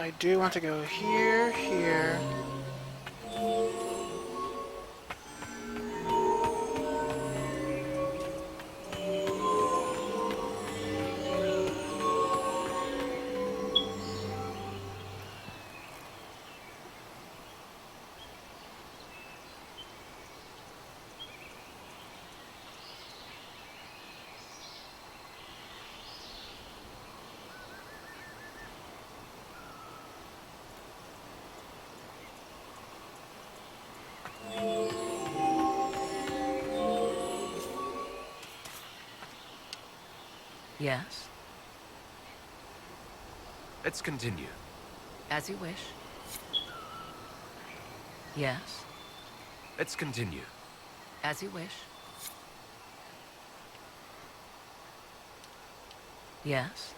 I do want to go here, here. Yes, Let's continue. as you wish. Yes, Let's continue. as you wish. Yes,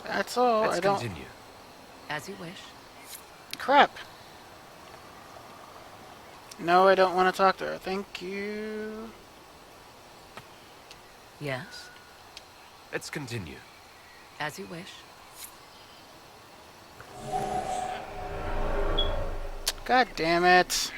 That's all. Let's I don't... continue. as you wish. Crap. No, I don't want to talk to her. Thank you. Yes, Let's continue. as you wish. God damn it.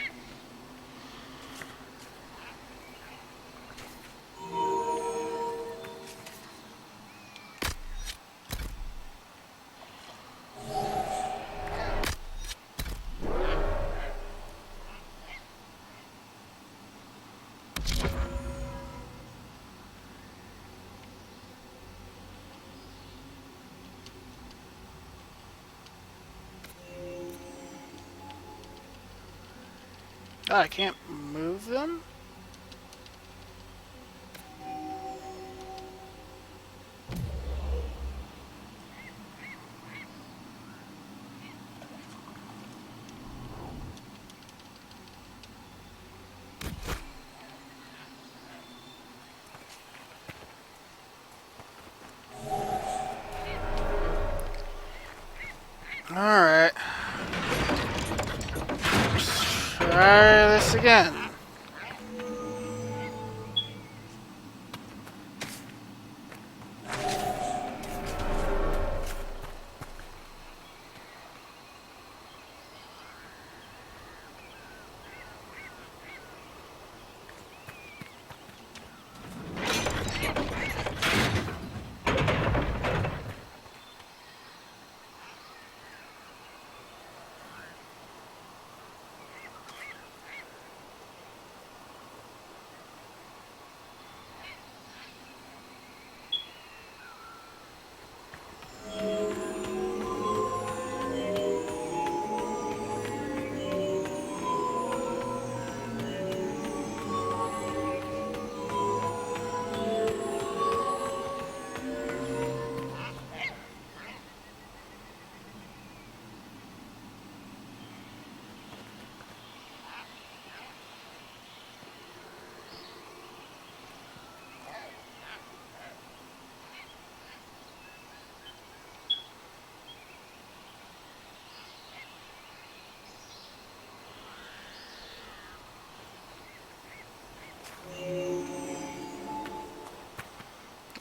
Oh, I can't move them? Alright. Try this again.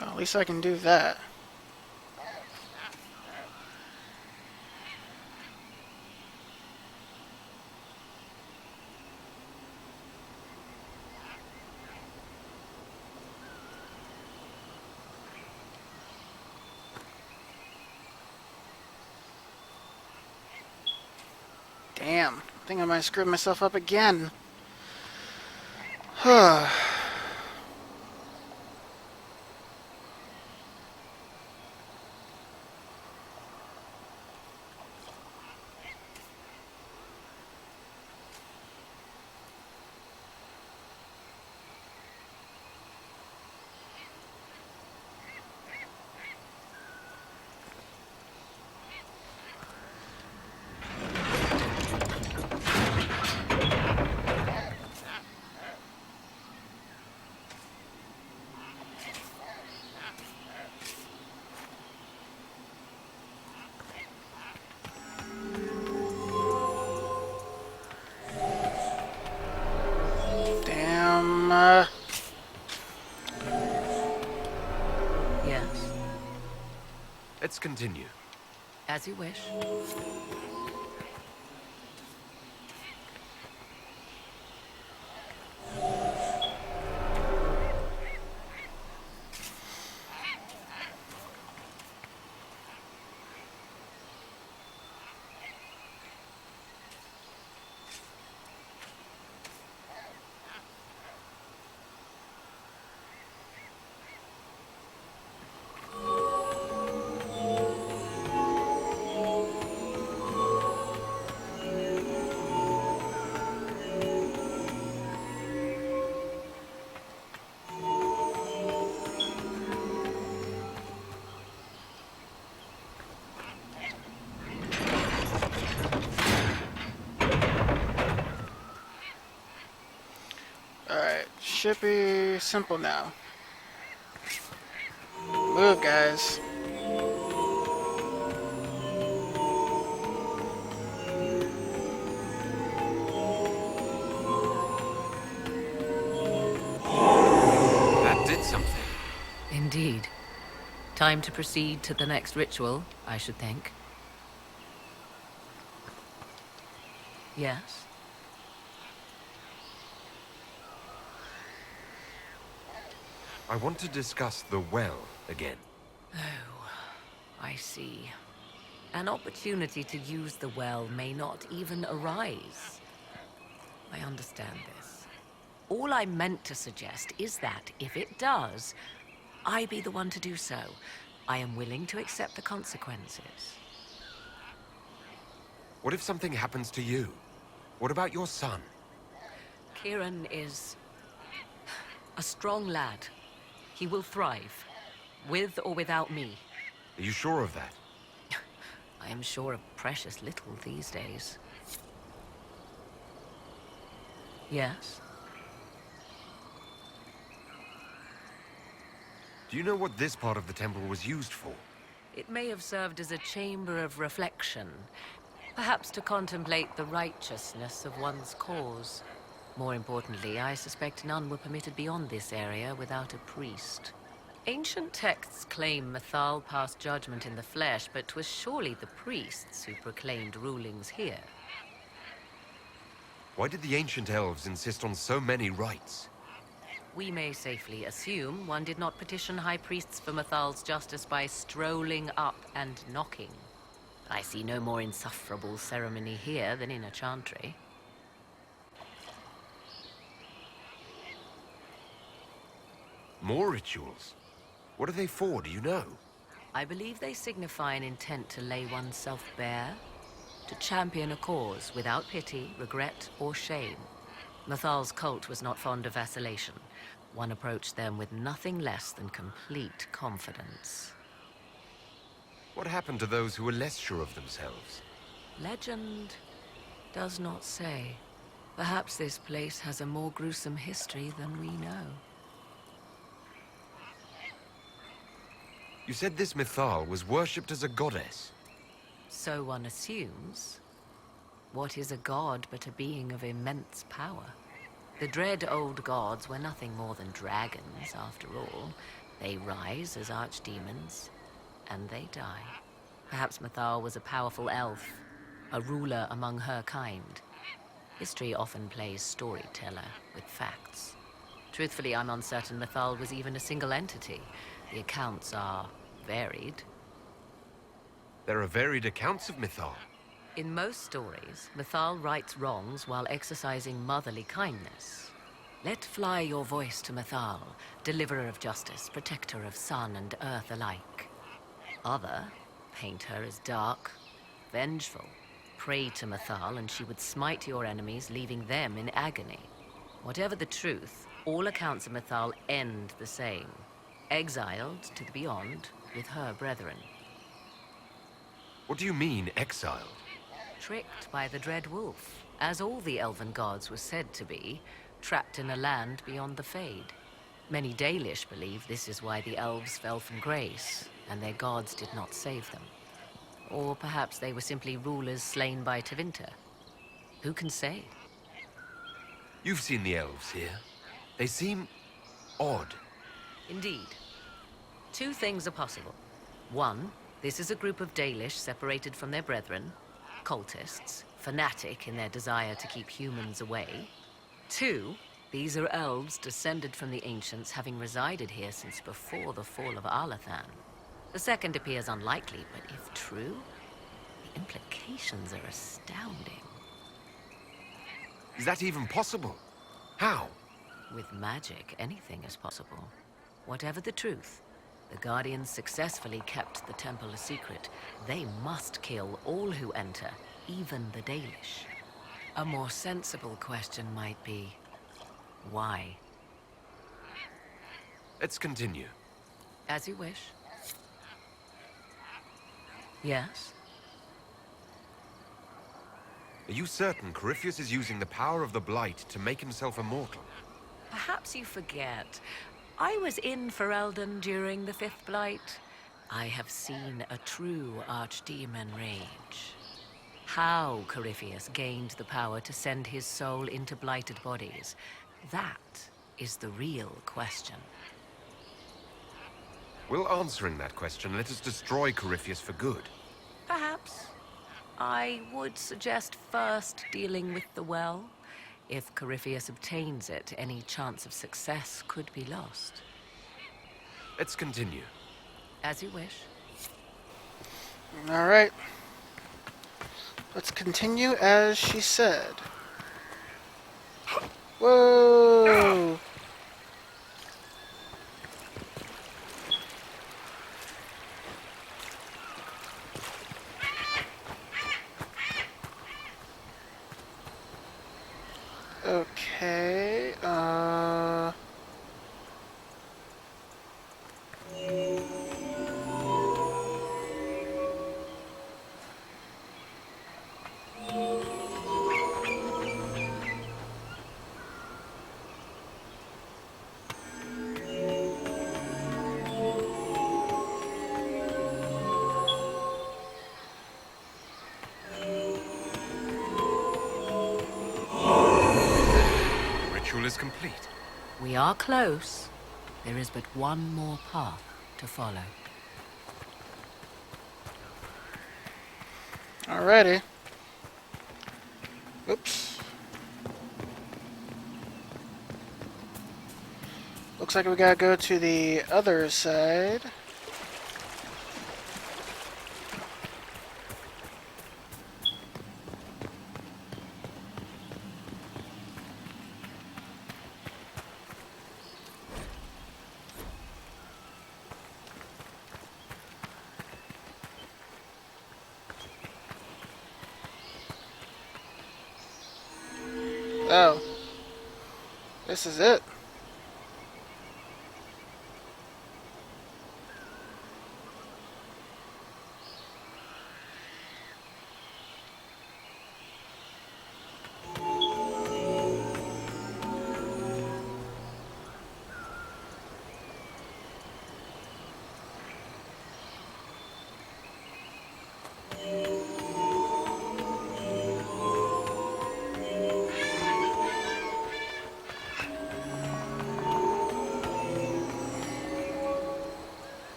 Well, at least I can do that. Damn. I think I might have screwed myself up again. Damn. Yes, Let's continue. As you wish. Alright, should be simple now. Move, guys. That did something. Indeed. Time to proceed to the next ritual, I should think. Yes? I want to discuss the well again. Oh, I see. An opportunity to use the well may not even arise. I understand this. All I meant to suggest is that, if it does, I be the one to do so. I am willing to accept the consequences. What if something happens to you? What about your son? Kieran is a strong lad. He will thrive, with or without me. Are you sure of that? I am sure of precious little these days. Yes? Do you know what this part of the temple was used for? It may have served as a chamber of reflection, perhaps to contemplate the righteousness of one's cause. More importantly, I suspect none were permitted beyond this area without a priest. Ancient texts claim Mithal passed judgment in the flesh, but 'twas surely the priests who proclaimed rulings here. Why did the ancient elves insist on so many rites? We may safely assume one did not petition high priests for Mithal's justice by strolling up and knocking. I see no more insufferable ceremony here than in a chantry. More rituals? What are they for, do you know? I believe they signify an intent to lay oneself bare, to champion a cause without pity, regret, or shame. Mithal's cult was not fond of vacillation. One approached them with nothing less than complete confidence. What happened to those who were less sure of themselves? Legend does not say. Perhaps this place has a more gruesome history than we know. You said this Mithal was worshipped as a goddess. So one assumes. What is a god but a being of immense power? The dread old gods were nothing more than dragons, after all. They rise as archdemons, and they die. Perhaps Mithal was a powerful elf, a ruler among her kind. History often plays storyteller with facts. Truthfully, I'm uncertain Mithal was even a single entity. The accounts are varied. There are varied accounts of Mithal. In most stories, Mithal rights wrongs while exercising motherly kindness. Let fly your voice to Mithal, deliverer of justice, protector of sun and earth alike. Other paint her as dark, vengeful. Pray to Mithal and she would smite your enemies, leaving them in agony. Whatever the truth, all accounts of Mithal end the same. Exiled to the beyond with her brethren. What do you mean, exiled? Tricked by the dread wolf, as all the elven gods were said to be, trapped in a land beyond the Fade. Many Dalish believe this is why the elves fell from grace, and their gods did not save them. Or perhaps they were simply rulers slain by Tevinter. Who can say? You've seen the elves here. They seem odd. Indeed. Two things are possible. One, This is a group of Dalish separated from their brethren, cultists, fanatic in their desire to keep humans away. 2, these are elves descended from the ancients, having resided here since before the fall of Arlathan. The second appears unlikely, but if true, the implications are astounding. Is that even possible? How? With magic, anything is possible. Whatever the truth, the Guardians successfully kept the temple a secret. They must kill all who enter, even the Dalish. A more sensible question might be, why? Let's continue. As you wish. Yes? Are you certain Corypheus is using the power of the Blight to make himself immortal? Perhaps you forget. I was in Ferelden during the Fifth Blight. I have seen a true archdemon rage. How Corypheus gained the power to send his soul into blighted bodies, that is the real question. Will answering that question let us destroy Corypheus for good? Perhaps. I would suggest first dealing with the well. If Corypheus obtains it, any chance of success could be lost. Let's continue. As you wish. Alright. Let's continue as she said. Whoa! Okay, Ritual is complete. We are close. There is but one more path to follow. alrighty. Oops. Looks like we gotta go to the other side. Oh. This is it.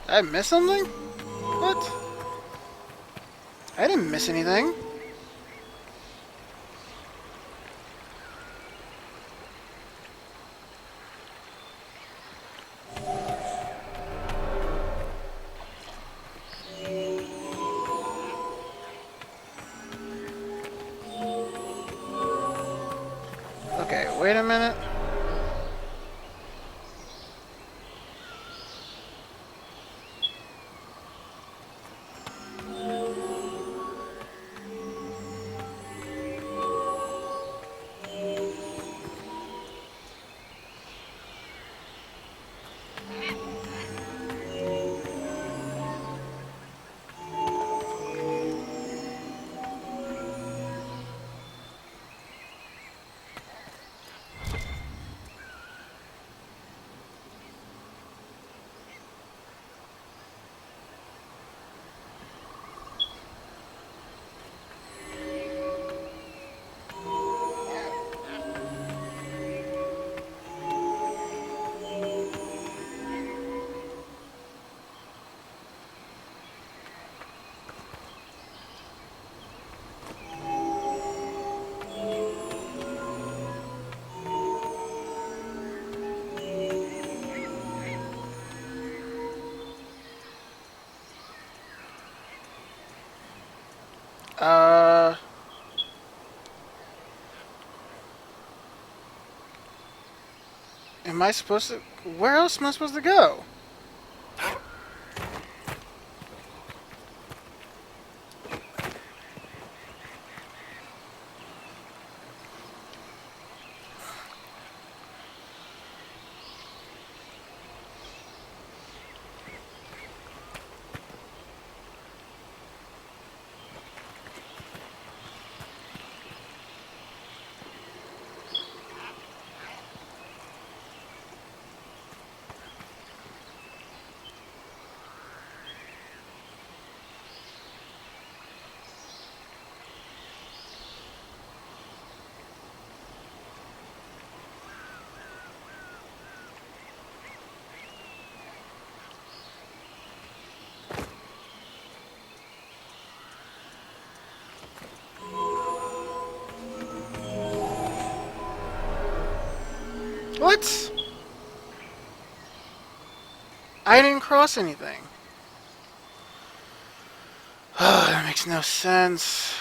Did I miss something? What? I didn't miss anything. Okay, wait a minute. Am I supposed to... Where else am I supposed to go? What? I didn't cross anything. That makes no sense.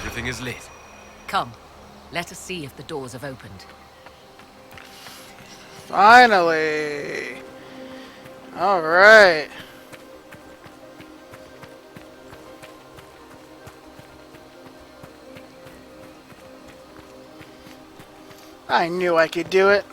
Everything is lit. Come, let us see if the doors have opened. Finally! Alright. I knew I could do it.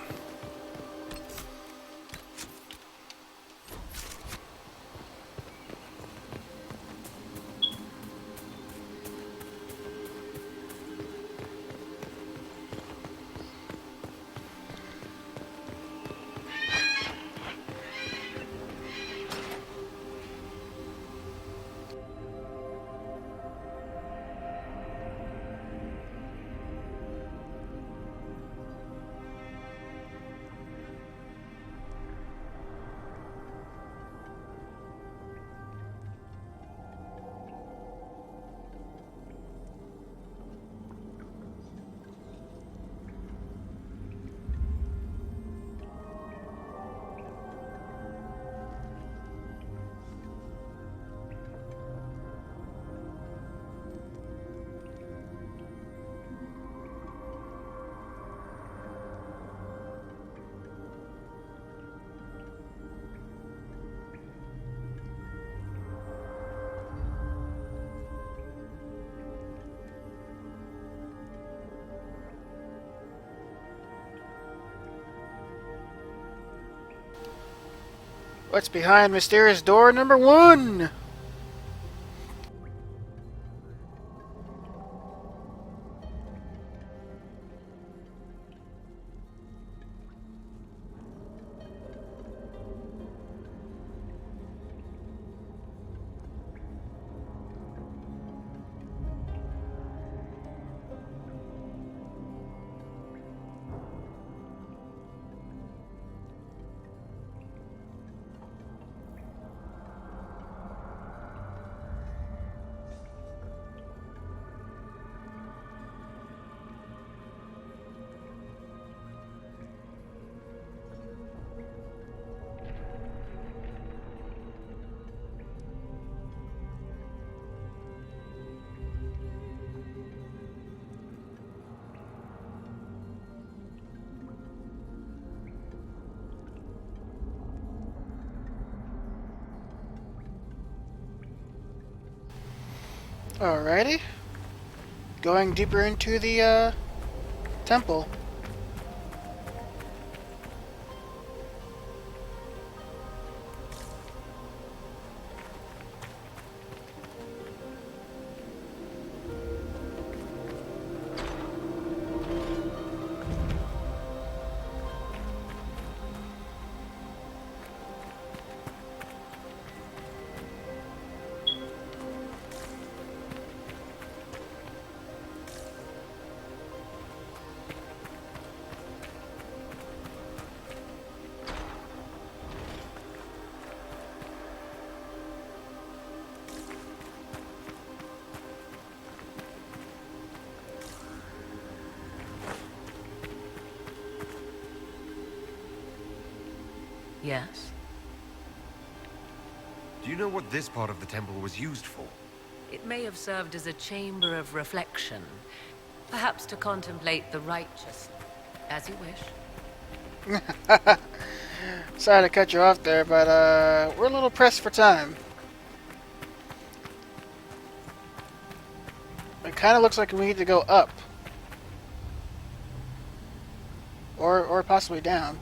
What's behind mysterious door number 1? Alrighty. Going deeper into the temple. Yes? Do you know what this part of the temple was used for? It may have served as a chamber of reflection. Perhaps to contemplate the righteous. As you wish. Sorry to cut you off there, but we're a little pressed for time. It kind of looks like we need to go up. Or possibly down.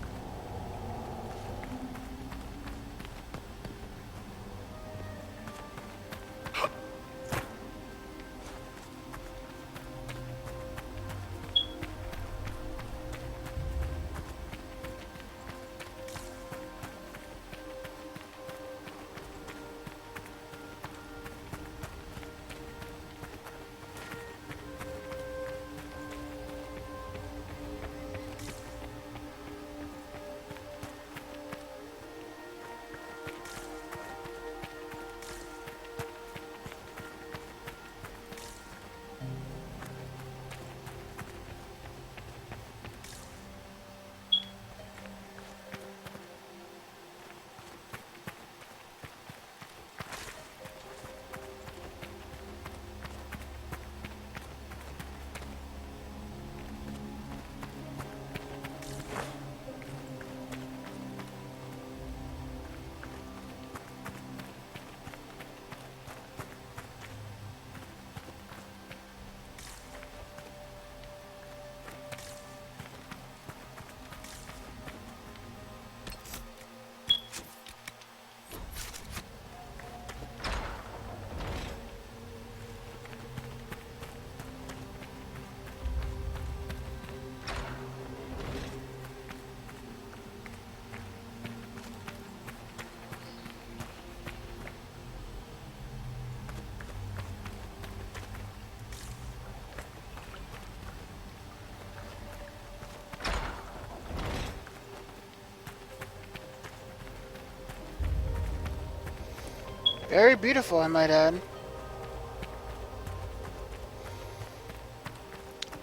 Very beautiful, I might add.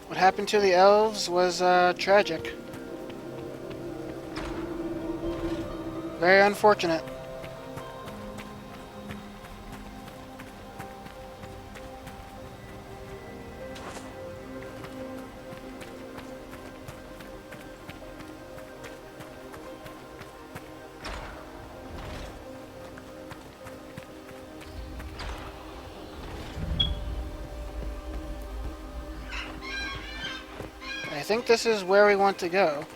What happened to the elves was tragic. Very unfortunate. I think this is where we want to go.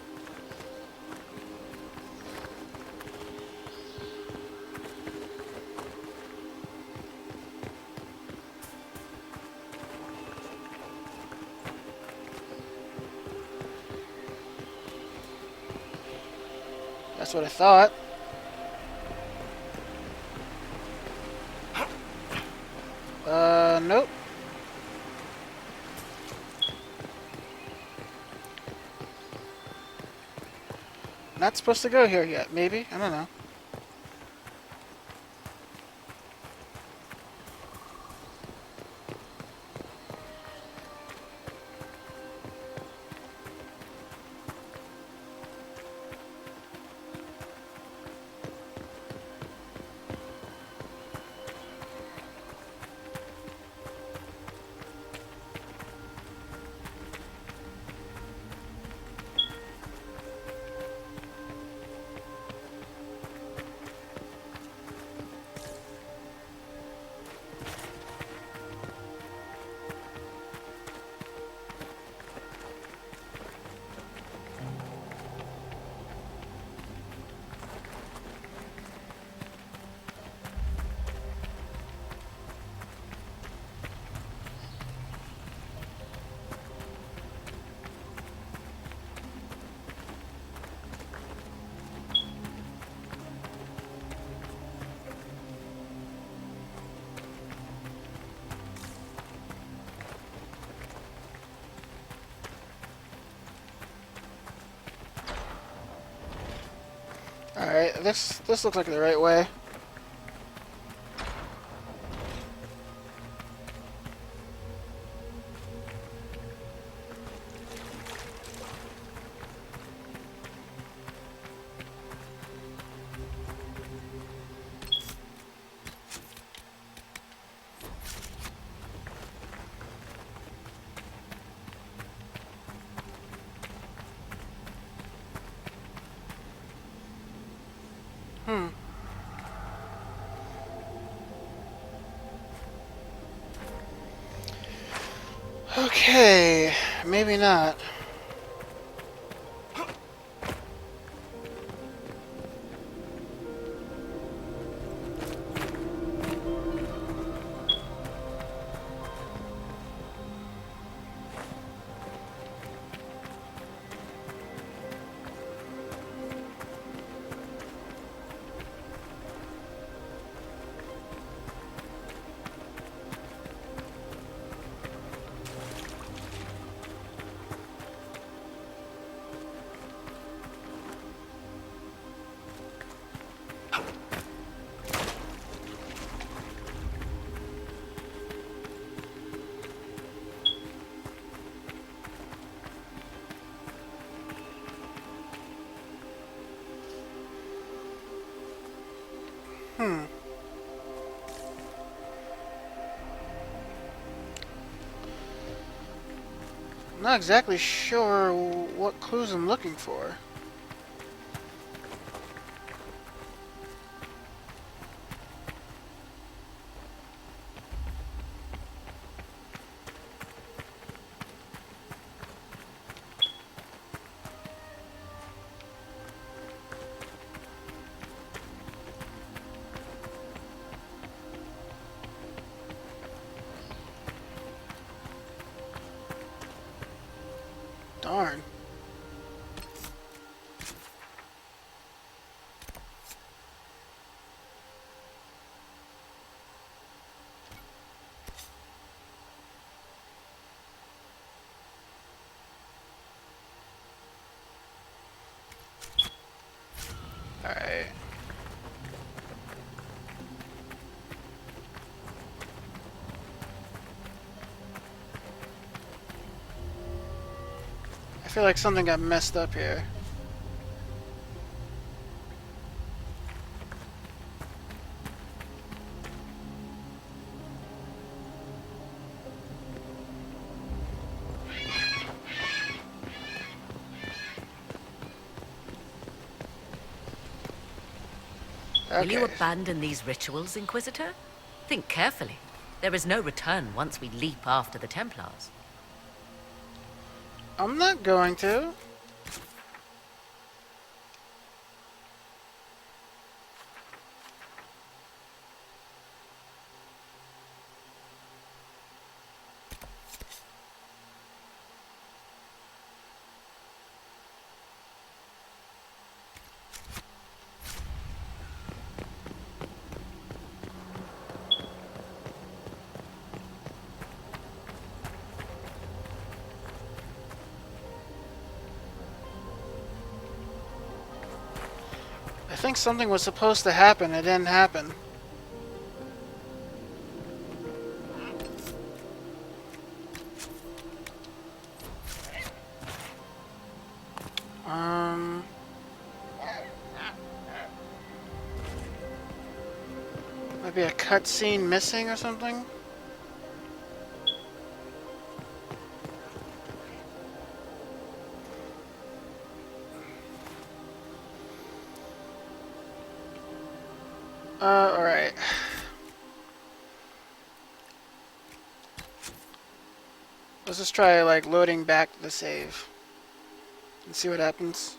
That's what I thought. Nope. Not supposed to go here yet, maybe? I don't know. Alright, this looks like the right way. Okay, maybe not. Not exactly sure what clues I'm looking for. Darn. Alright. I feel like something got messed up here. Will you Okay. abandon these rituals, Inquisitor? Think carefully. There is no return once we leap after the Templars. I'm not going to. think something was supposed to happen. It didn't happen. Maybe a cutscene missing or something? Alright. Let's just try, like, loading back the save. And see what happens.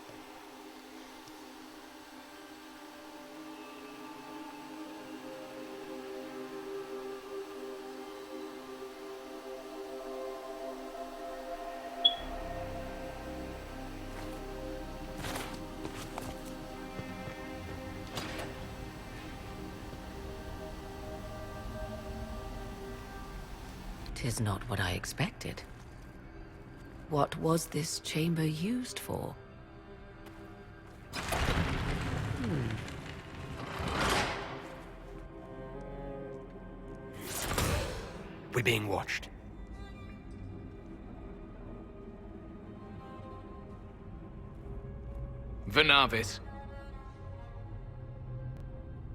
"'Tis not what I expected. What was this chamber used for?" We're being watched. Venavis,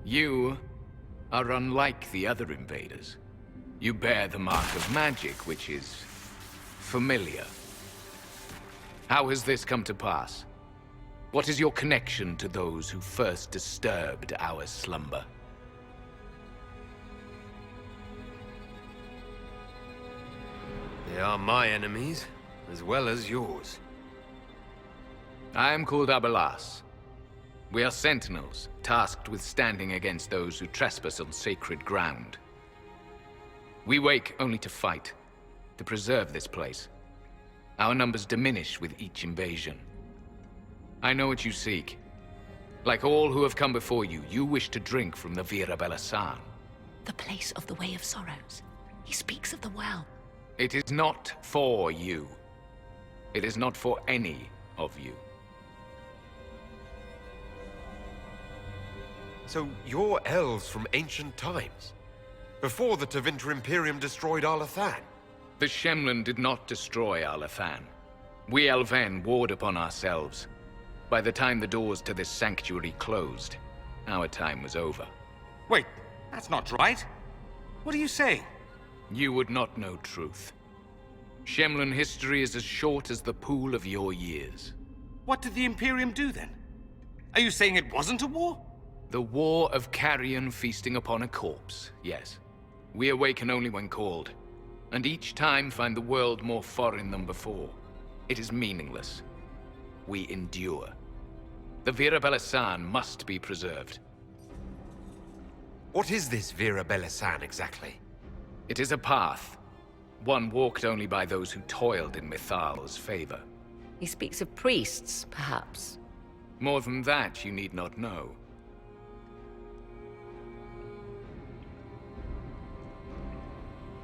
you are unlike the other invaders. You bear the mark of magic, which is familiar. How has this come to pass? What is your connection to those who first disturbed our slumber? They are my enemies, as well as yours. I am called Abelas. We are sentinels, tasked with standing against those who trespass on sacred ground. We wake only to fight, to preserve this place. Our numbers diminish with each invasion. I know what you seek. Like all who have come before you, you wish to drink from the Vira Belasan. The place of the Way of Sorrows. He speaks of the well. It is not for you. It is not for any of you. So you're elves from ancient times? Before the Tevinter Imperium destroyed Arlathan? The Shemlin did not destroy Arlathan. We Elven warred upon ourselves. By the time the doors to this sanctuary closed, our time was over. Wait, that's not right. What are you saying? You would not know truth. Shemlin history is as short as the pool of your years. What did the Imperium do then? Are you saying it wasn't a war? The war of carrion feasting upon a corpse, yes. We awaken only when called, and each time find the world more foreign than before. It is meaningless. We endure. The Vira Belasan must be preserved. What is this Vira Belasan exactly? It is a path, one walked only by those who toiled in Mithal's favor. He speaks of priests, perhaps. More than that, you need not know.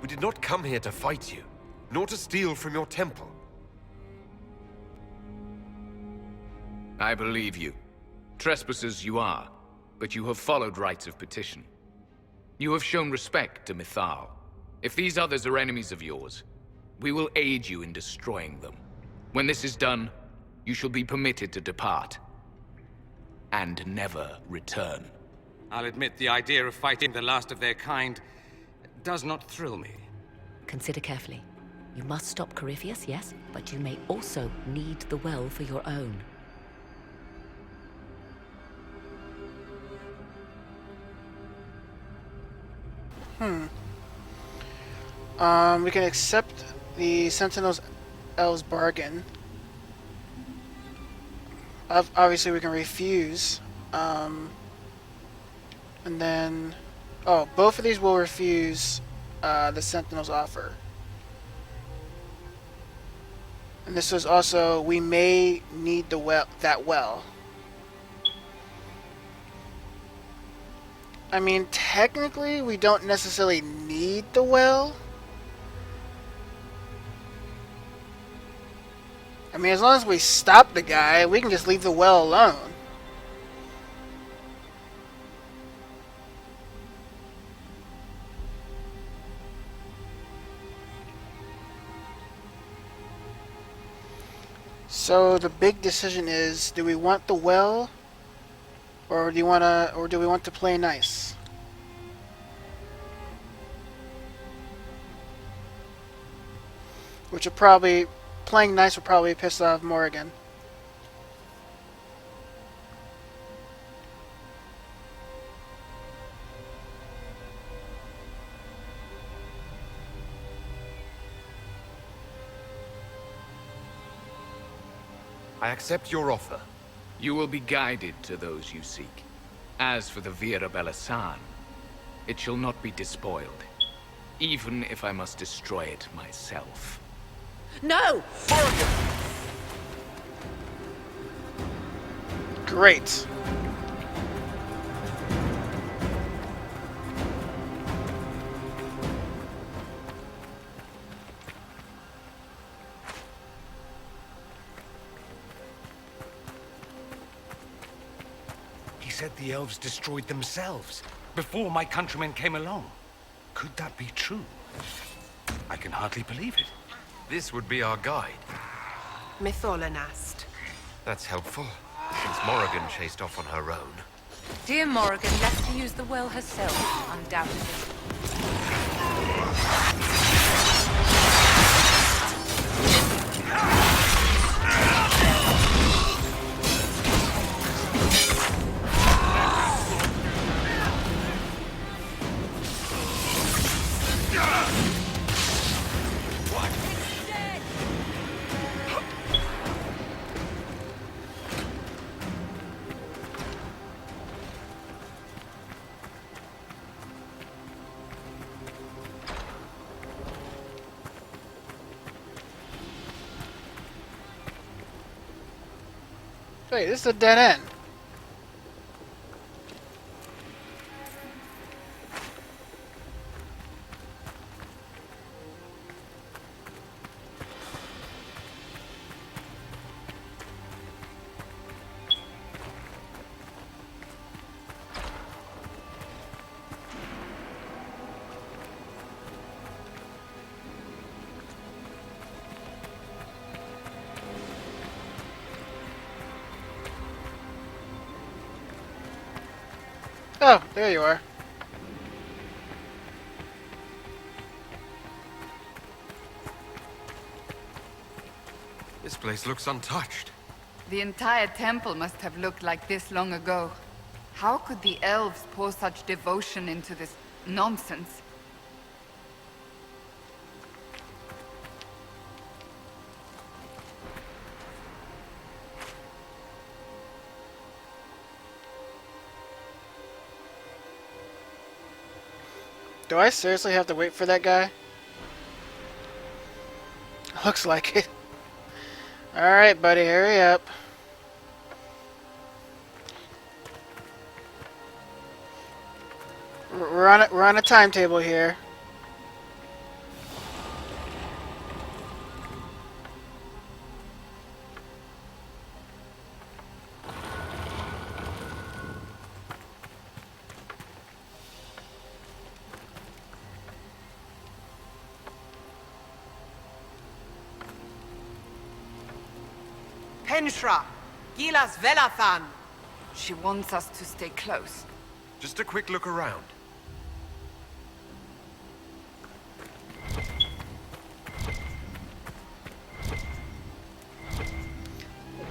We did not come here to fight you, nor to steal from your temple. I believe you. Trespassers you are, but you have followed rites of petition. You have shown respect to Mithal. If these others are enemies of yours, we will aid you in destroying them. When this is done, you shall be permitted to depart. And never return. I'll admit the idea of fighting the last of their kind does not thrill me. Consider carefully. You must stop Corypheus, yes, but you may also need the well for your own. We can accept the Sentinel's Elves bargain. Obviously, we can refuse. And then... Oh, both of these will refuse the Sentinel's offer. And this was also, we may need the that well. I mean, technically, we don't necessarily need the well. I mean, as long as we stop the guy, we can just leave the well alone. So the big decision is: do we want the well, or do we want to play nice? Which would probably playing nice would probably piss off Morrigan. I accept your offer. You will be guided to those you seek. As for the Vira Belasan, it shall not be despoiled, even if I must destroy it myself. No! Great. He said the elves destroyed themselves before my countrymen came along. Could that be true? I can hardly believe it. This would be our guide. Mytholanast. That's helpful, since Morrigan chased off on her own. Dear Morrigan left to use the well herself, undoubtedly. Wait, this is a dead end. Oh, there you are. This place looks untouched. The entire temple must have looked like this long ago. How could the elves pour such devotion into this nonsense? Do I seriously have to wait for that guy? Looks like it. Alright, buddy, hurry up. We're on a timetable here. Penshra! Gilas Velathan! She wants us to stay close. Just a quick look around.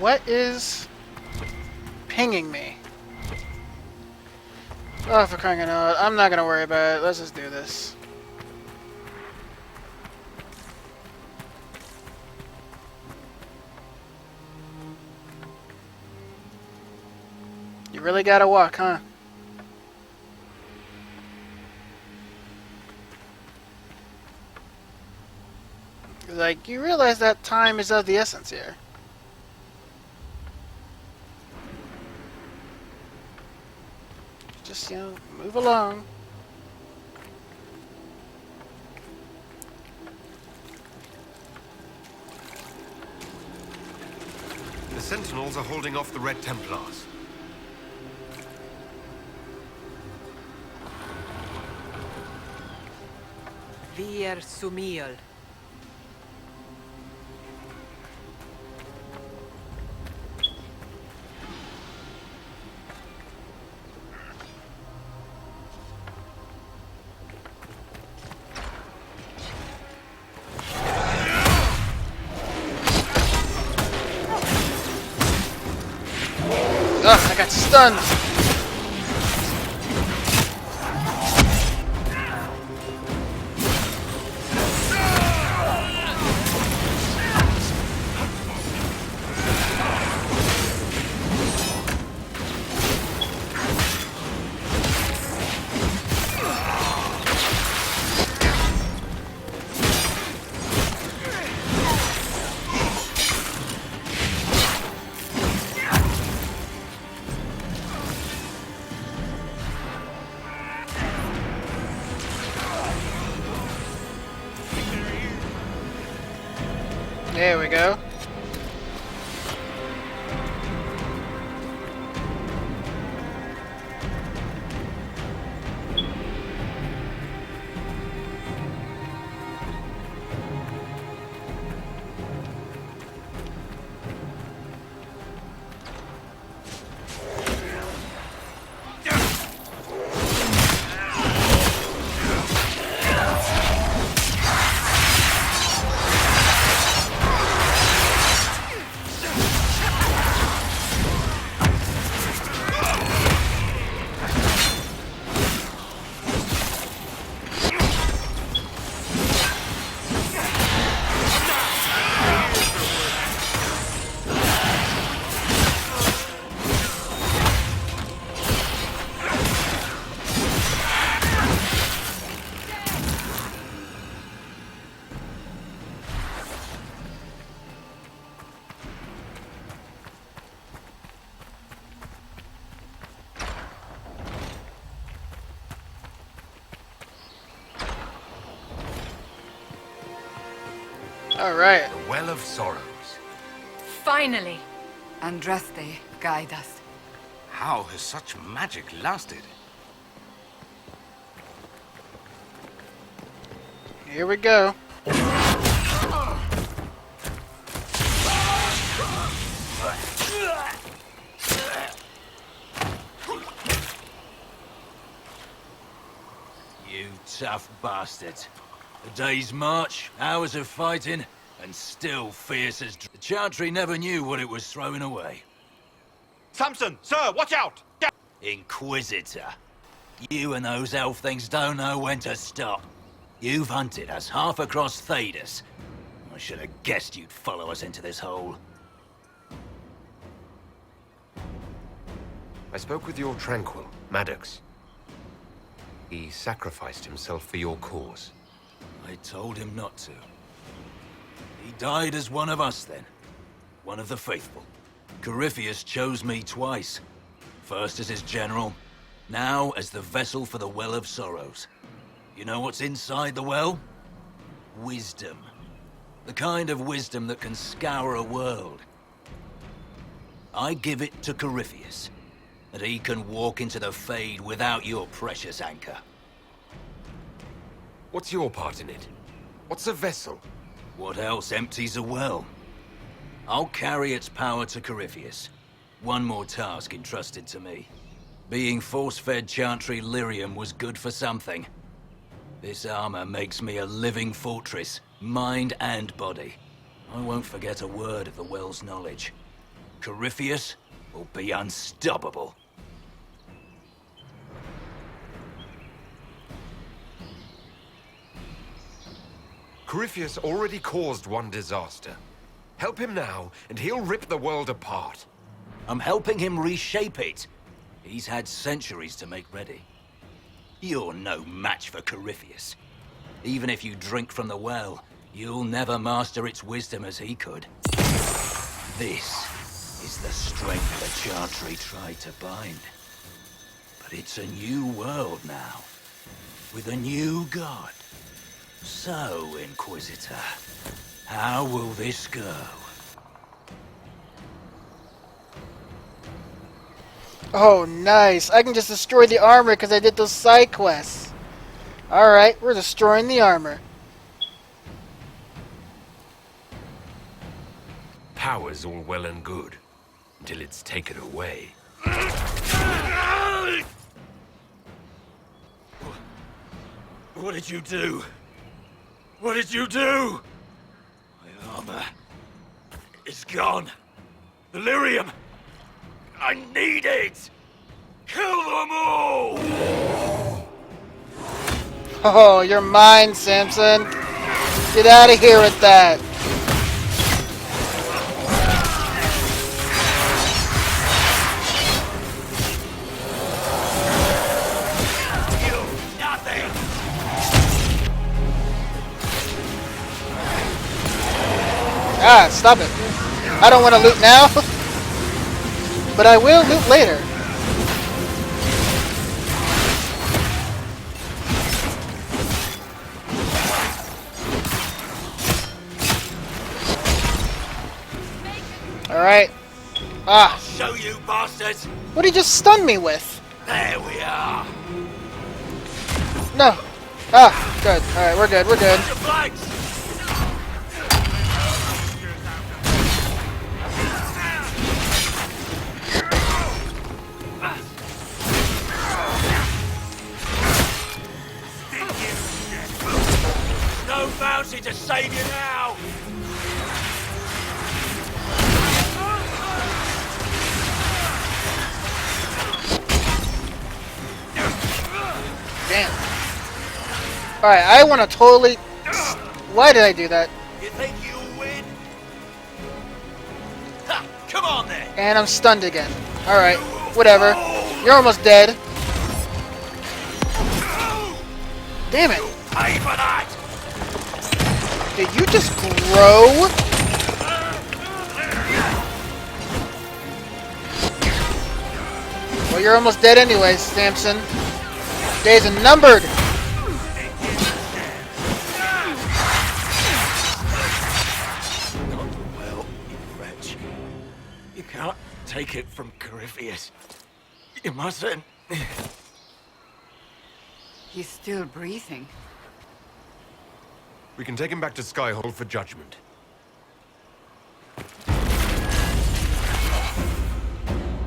What is pinging me? Oh, for crying out! I'm not gonna worry about it. Let's just do this. You really gotta walk, huh? Like, you realize that time is of the essence here. Just, move along. The Sentinels are holding off the Red Templars. Vir Sumiel. got stunned. There we go. All right. The Well of Sorrows. Finally! Andraste, guide us. How has such magic lasted? Here we go. You tough bastard. A day's march, hours of fighting, and still fierce as... The Chantry never knew what it was throwing away. Samson, sir, watch out! Inquisitor. You and those elf things don't know when to stop. You've hunted us half across Thedas. I should have guessed you'd follow us into this hole. I spoke with your Tranquil, Maddox. He sacrificed himself for your cause. I told him not to. He died as one of us then. One of the faithful. Corypheus chose me twice. First as his general, now as the vessel for the Well of Sorrows. You know what's inside the well? Wisdom. The kind of wisdom that can scour a world. I give it to Corypheus, that he can walk into the Fade without your precious anchor. What's your part in it? What's a vessel? What else empties a well? I'll carry its power to Corypheus. One more task entrusted to me. Being force-fed Chantry lyrium was good for something. This armor makes me a living fortress, mind and body. I won't forget a word of the well's knowledge. Corypheus will be unstoppable. Corypheus already caused one disaster. Help him now, and he'll rip the world apart. I'm helping him reshape it. He's had centuries to make ready. You're no match for Corypheus. Even if you drink from the well, you'll never master its wisdom as he could. This is the strength the Chantry tried to bind. But it's a new world now, with a new god. So, Inquisitor, how will this go? Oh, nice. I can just destroy the armor because I did those side quests. Alright, we're destroying the armor. Power's all well and good, until it's taken away. What did you do? What did you do? My armor is gone. The lyrium. I need it! Kill them all! Oh, you're mine, Samson. Get out of here with that. Nothing! Ah, stop it. I don't want to loot now, but I will loot later. Alright. Ah, Show you bastards! what did he just stun me with? There we are! No. Ah, good. Alright, we're good, we're good. The flanks! No bounty to save you now! Damn. Alright, I want to totally... Why did I do that? You think you'll win? Ha! Come on then! And I'm stunned again. Alright, whatever. You're almost dead. Damn it. Pay for that! Did you just grow? Well, you're almost dead anyways, Samson. Days are numbered. Not well, you wretch. You can't take it from Corypheus. You mustn't. He's still breathing. We can take him back to Skyhold for judgment.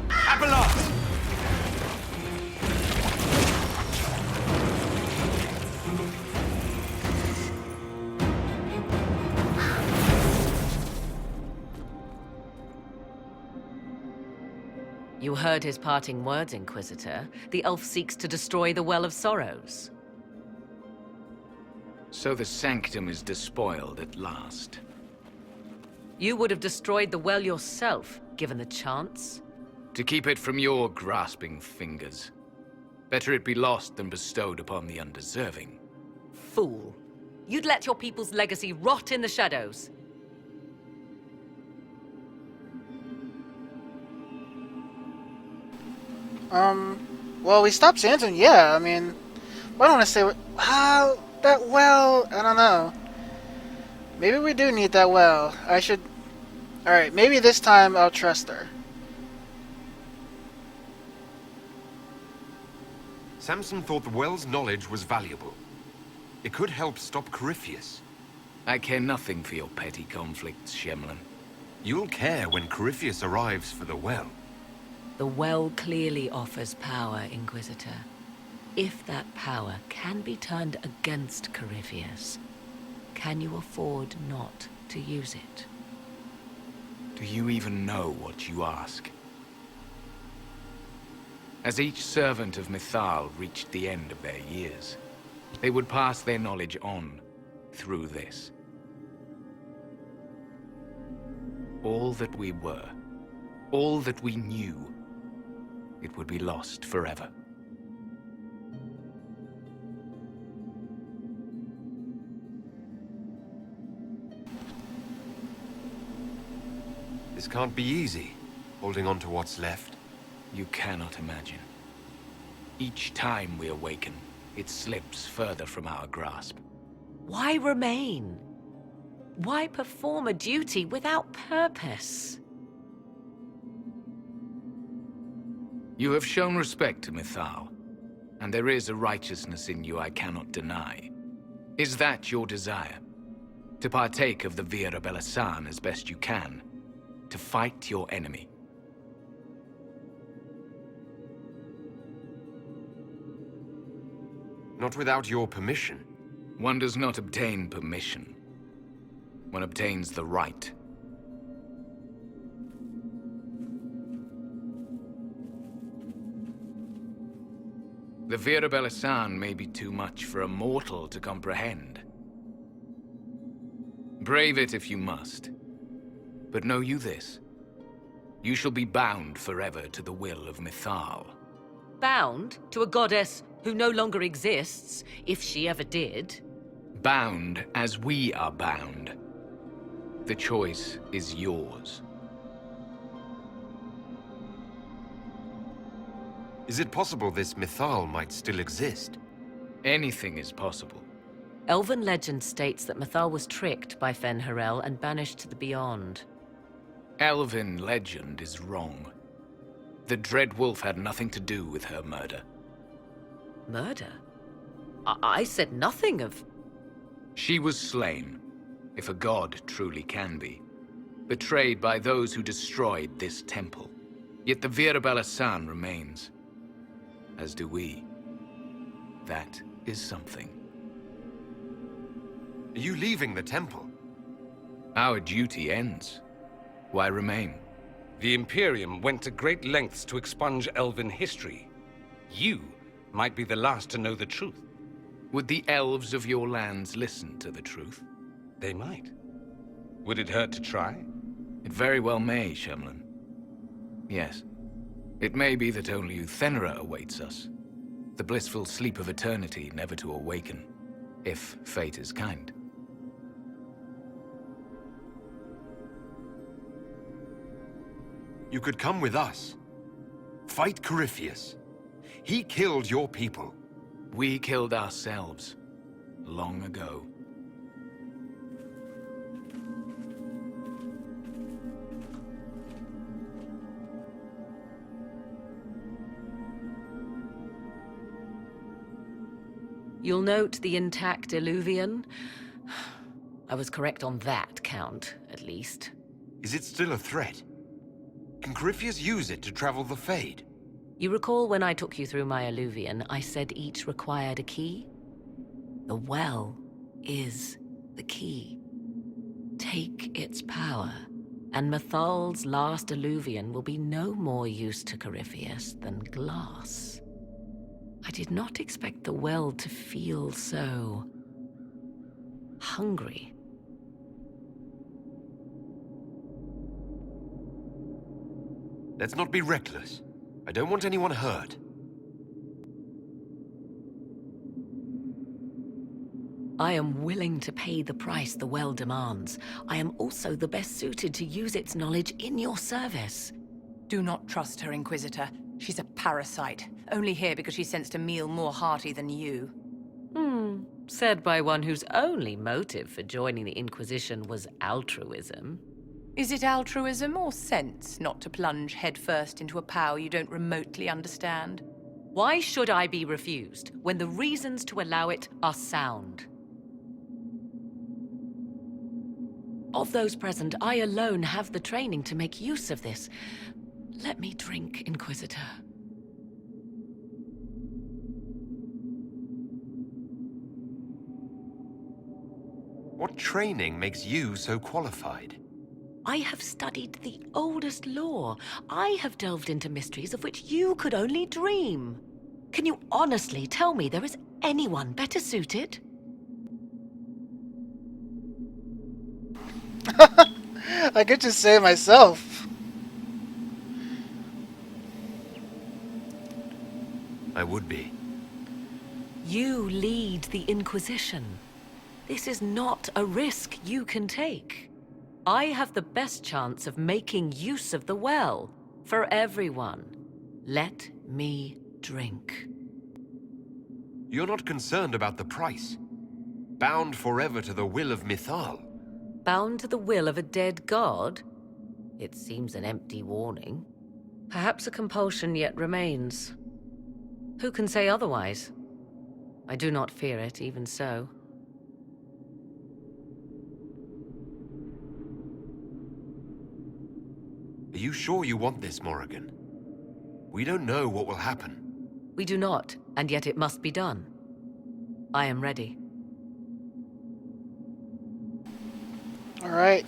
Abelas! You heard his parting words, Inquisitor. The elf seeks to destroy the Well of Sorrows. So the sanctum is despoiled at last. You would have destroyed the well yourself, given the chance. To keep it from your grasping fingers. Better it be lost than bestowed upon the undeserving. Fool. You'd let your people's legacy rot in the shadows. Well, we stopped Samson, yeah, I mean... I don't want to say... that well... I don't know. Maybe we do need that well. I should... Alright, maybe this time I'll trust her. Samson thought the well's knowledge was valuable. It could help stop Corypheus. I care nothing for your petty conflicts, Shemlin. You'll care when Corypheus arrives for the well. The well clearly offers power, Inquisitor. If that power can be turned against Corypheus, can you afford not to use it? Do you even know what you ask? As each servant of Mythal reached the end of their years, they would pass their knowledge on through this. All that we were, all that we knew, it would be lost forever. This can't be easy, holding on to what's left. You cannot imagine. Each time we awaken, it slips further from our grasp. Why remain? Why perform a duty without purpose? You have shown respect to Mythal, and there is a righteousness in you I cannot deny. Is that your desire? To partake of the Vira Belasan as best you can? To fight your enemy? Not without your permission. One does not obtain permission. One obtains the right. The Virabella may be too much for a mortal to comprehend. Brave it if you must. But know you this. You shall be bound forever to the will of Mithal. Bound to a goddess who no longer exists, if she ever did. Bound as we are bound. The choice is yours. Is it possible this Mithal might still exist? Anything is possible. Elven legend states that Mithal was tricked by Fen-Harel and banished to the Beyond. Elven legend is wrong. The Dread Wolf had nothing to do with her murder. Murder? I said nothing of... She was slain, if a god truly can be. Betrayed by those who destroyed this temple. Yet the Virabella remains. As do we. That is something. Are you leaving the temple? Our duty ends. Why remain? The Imperium went to great lengths to expunge Elven history. You might be the last to know the truth. Would the elves of your lands listen to the truth? They might. Would it hurt to try? It very well may, Shemlin. Yes. It may be that only Uthenera awaits us. The blissful sleep of eternity, never to awaken, if fate is kind. You could come with us. Fight Corypheus. He killed your people. We killed ourselves. Long ago. You'll note the intact Illuvian. I was correct on that count, at least. Is it still a threat? Can Corypheus use it to travel the Fade? You recall when I took you through my Illuvian, I said each required a key? The well is the key. Take its power, and Mithal's last Illuvian will be no more use to Corypheus than glass. I did not expect the well to feel so... hungry. Let's not be reckless. I don't want anyone hurt. I am willing to pay the price the well demands. I am also the best suited to use its knowledge in your service. Do not trust her, Inquisitor. She's a parasite, only here because she sensed a meal more hearty than you. Said by one whose only motive for joining the Inquisition was altruism. Is it altruism or sense not to plunge headfirst into a power you don't remotely understand? Why should I be refused when the reasons to allow it are sound? Of those present, I alone have the training to make use of this. Let me drink, Inquisitor. What training makes you so qualified? I have studied the oldest lore. I have delved into mysteries of which you could only dream. Can you honestly tell me there is anyone better suited? I could just say it myself. I would be. You lead the Inquisition. This is not a risk you can take. I have the best chance of making use of the well for everyone. Let me drink. You're not concerned about the price. Bound forever to the will of Mithal. Bound to the will of a dead god? It seems an empty warning. Perhaps a compulsion yet remains. Who can say otherwise? I do not fear it, even so. Are you sure you want this, Morrigan? We don't know what will happen. We do not, and yet it must be done. I am ready. Alright.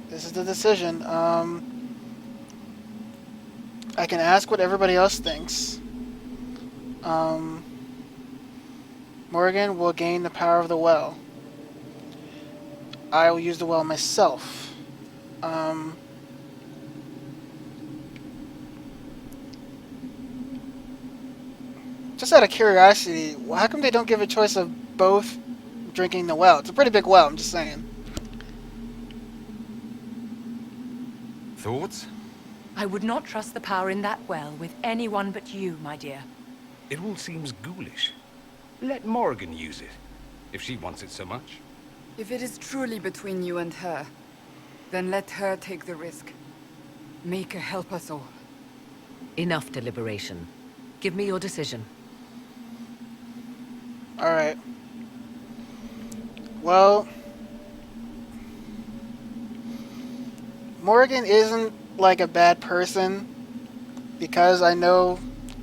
This is the decision. I can ask what everybody else thinks. Morgan will gain the power of the well. I will use the well myself. Just out of curiosity, how come they don't give a choice of both drinking the well? It's a pretty big well, I'm just saying. Thoughts? I would not trust the power in that well with anyone but you, my dear. It all seems ghoulish. Let Morgan use it, if she wants it so much. If it is truly between you and her, then let her take the risk. Make her help us all. Enough deliberation. Give me your decision. Alright. Well, Morgan isn't like a bad person because I know,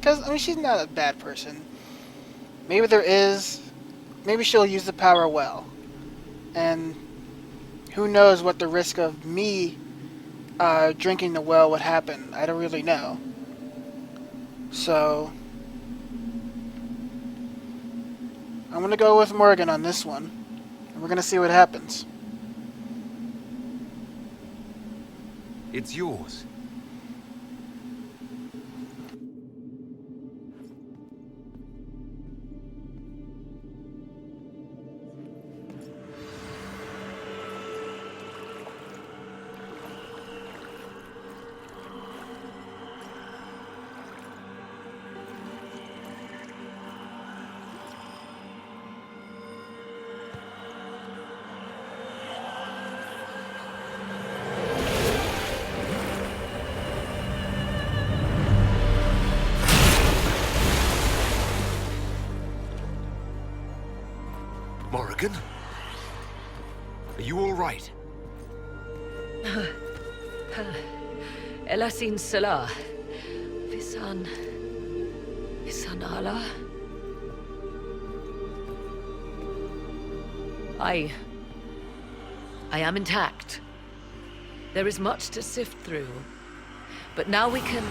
I mean, she's not a bad person. Maybe there is, maybe she'll use the power well. And who knows what the risk of me drinking the well would happen. I don't really know. So I'm gonna go with Morgan on this one. And we're gonna see what happens. It's yours. Morrigan? Are you all right? Elasin Salah. Visan Allah. I am intact. There is much to sift through, but now we can...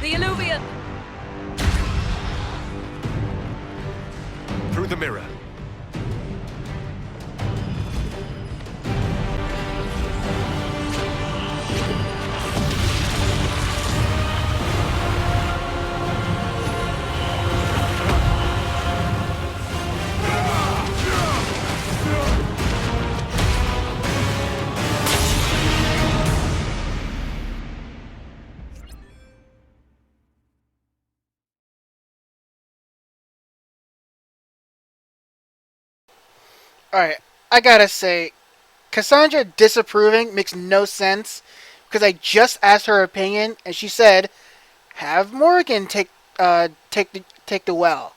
The Illuvian! Through the mirror. Alright, I gotta say, Cassandra disapproving makes no sense because I just asked her opinion and she said, "Have Morgan take the well."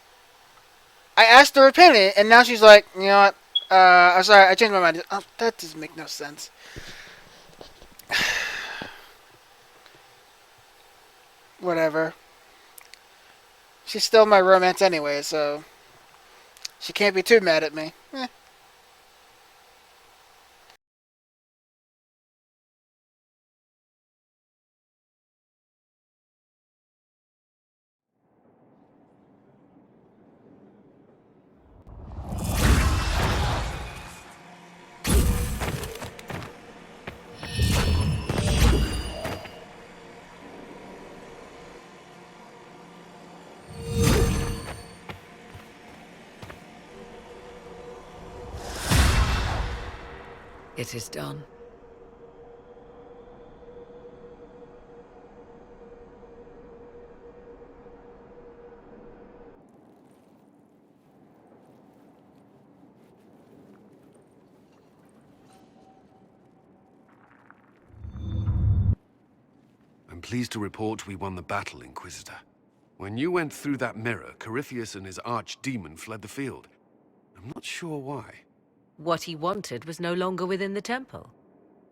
I asked her opinion and now she's like, "You know what? I'm sorry, I changed my mind." Oh, that doesn't make no sense. Whatever. She's still my romance anyway, so she can't be too mad at me. It is done. I'm pleased to report we won the battle, Inquisitor. When you went through that mirror, Corypheus and his archdemon fled the field. I'm not sure why. What he wanted was no longer within the temple.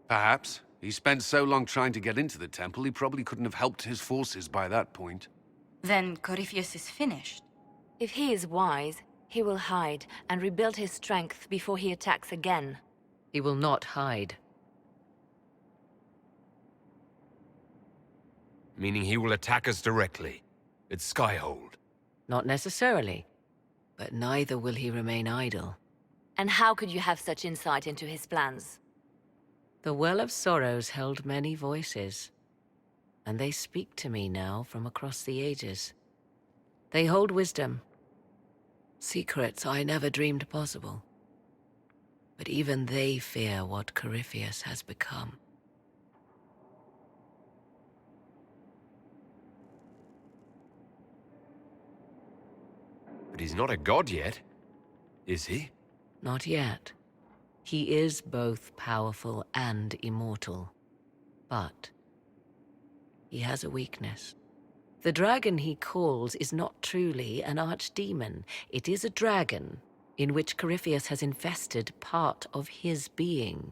Perhaps. He spent so long trying to get into the temple, he probably couldn't have helped his forces by that point. Then Corypheus is finished. If he is wise, he will hide and rebuild his strength before he attacks again. He will not hide. Meaning he will attack us directly. It's Skyhold. Not necessarily. But neither will he remain idle. And how could you have such insight into his plans? The Well of Sorrows held many voices, and they speak to me now from across the ages. They hold wisdom, secrets I never dreamed possible. But even they fear what Corypheus has become. But he's not a god yet, is he? Not yet. He is both powerful and immortal. But he has a weakness. The dragon he calls is not truly an archdemon. It is a dragon in which Corypheus has infested part of his being.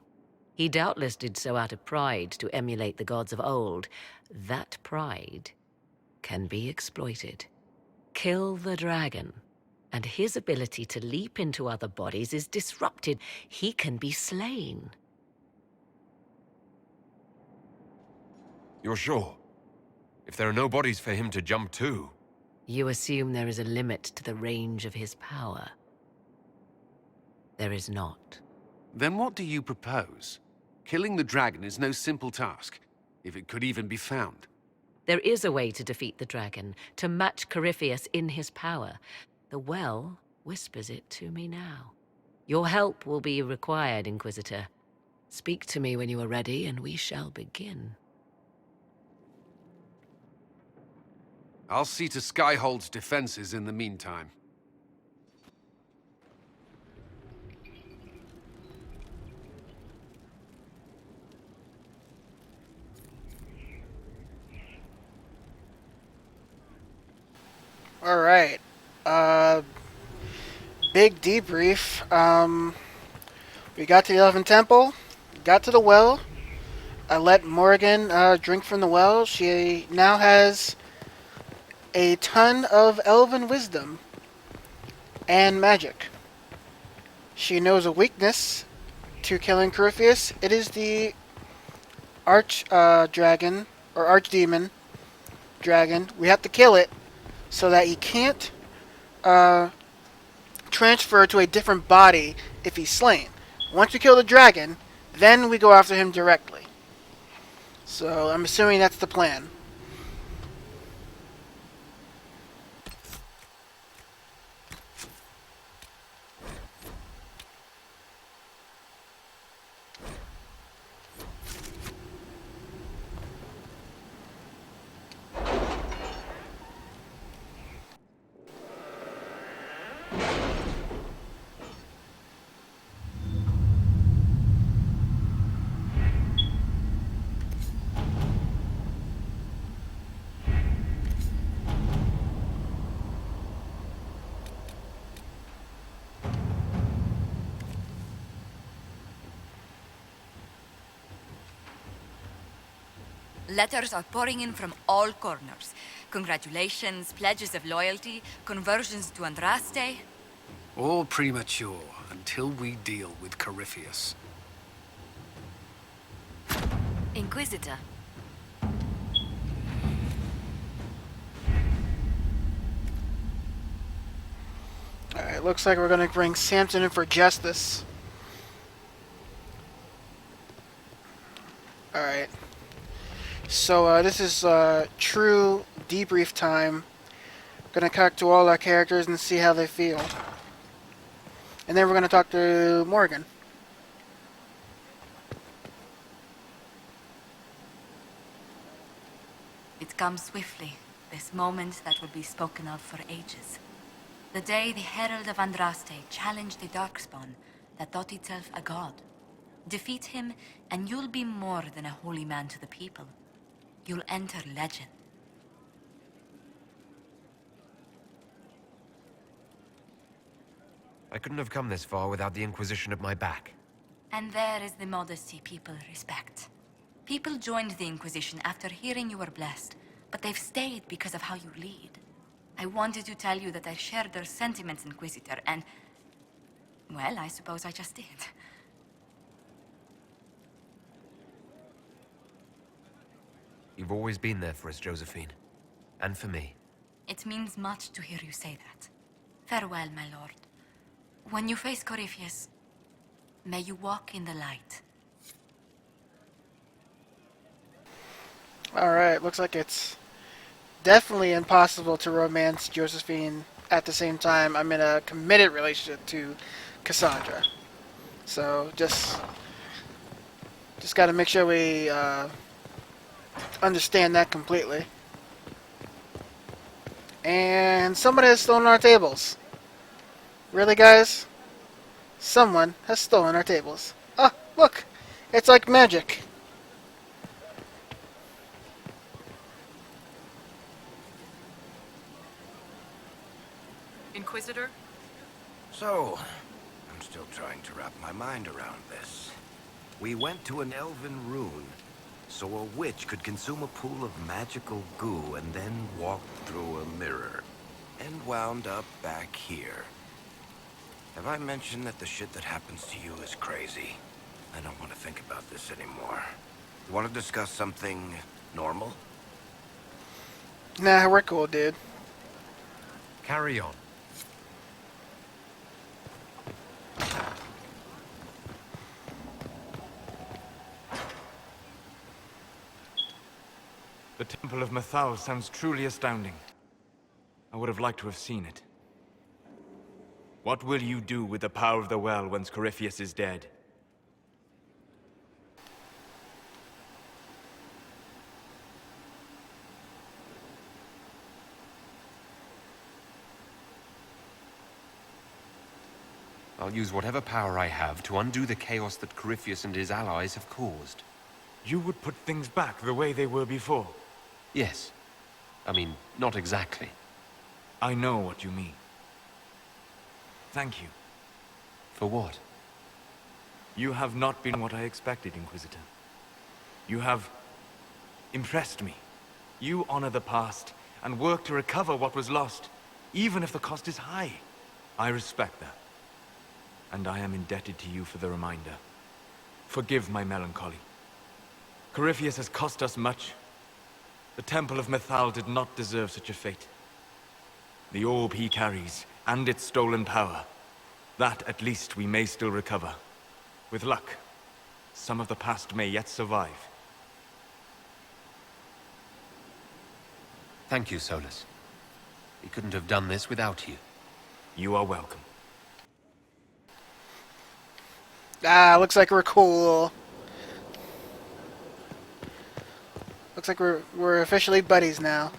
He doubtless did so out of pride to emulate the gods of old. That pride can be exploited. Kill the dragon, and his ability to leap into other bodies is disrupted. He can be slain. You're sure? If there are no bodies for him to jump to... You assume there is a limit to the range of his power. There is not. Then what do you propose? Killing the dragon is no simple task, if it could even be found. There is a way to defeat the dragon, to match Corypheus in his power. The well whispers it to me now. Your help will be required, Inquisitor. Speak to me when you are ready, and we shall begin. I'll see to Skyhold's defenses in the meantime. Alright. Big debrief. We got to the Elven Temple, got to the well. I let Morgan drink from the well. She now has a ton of elven wisdom and magic. She knows a weakness to killing Corypheus. It is the dragon, or archdemon dragon. We have to kill it so that he can't transfer to a different body if he's slain. Once we kill the dragon, then we go after him directly. So I'm assuming that's the plan. Letters are pouring in from all corners. Congratulations, pledges of loyalty, conversions to Andraste. All premature until we deal with Corypheus. Inquisitor. Alright, looks like we're gonna bring Samson in for justice. Alright. So this is true debrief time. Gonna talk to all our characters and see how they feel. And then we're gonna talk to Morgan. It comes swiftly, this moment that will be spoken of for ages. The day the Herald of Andraste challenged the Darkspawn that thought itself a god. Defeat him, and you'll be more than a holy man to the people. You'll enter legend. I couldn't have come this far without the Inquisition at my back. And there is the modesty people respect. People joined the Inquisition after hearing you were blessed, but they've stayed because of how you lead. I wanted to tell you that I shared their sentiments, Inquisitor, and... well, I suppose I just did. You've always been there for us, Josephine. And for me. It means much to hear you say that. Farewell, my lord. When you face Corypheus, may you walk in the light. Alright, looks like it's definitely impossible to romance Josephine at the same time I'm in a committed relationship to Cassandra. So, just gotta make sure we understand that completely. And someone has stolen our tables. Really, guys? Someone has stolen our tables. Oh, look! It's like magic. Inquisitor? So, I'm still trying to wrap my mind around this. We went to an elven rune, so a witch could consume a pool of magical goo and then walk through a mirror. And wound up back here. Have I mentioned that the shit that happens to you is crazy? I don't want to think about this anymore. You want to discuss something normal? Nah, we're cool, dude. Carry on. The Temple of Mythal sounds truly astounding. I would have liked to have seen it. What will you do with the power of the well once Corypheus is dead? I'll use whatever power I have to undo the chaos that Corypheus and his allies have caused. You would put things back the way they were before? Yes. I mean, not exactly. I know what you mean. Thank you. For what? You have not been what I expected, Inquisitor. You have impressed me. You honor the past and work to recover what was lost, even if the cost is high. I respect that. And I am indebted to you for the reminder. Forgive my melancholy. Corypheus has cost us much. The Temple of Mythal did not deserve such a fate. The orb he carries, and its stolen power, that at least we may still recover. With luck, some of the past may yet survive. Thank you, Solus. We couldn't have done this without you. You are welcome. Ah, looks like we're cool. Looks like we're officially buddies now.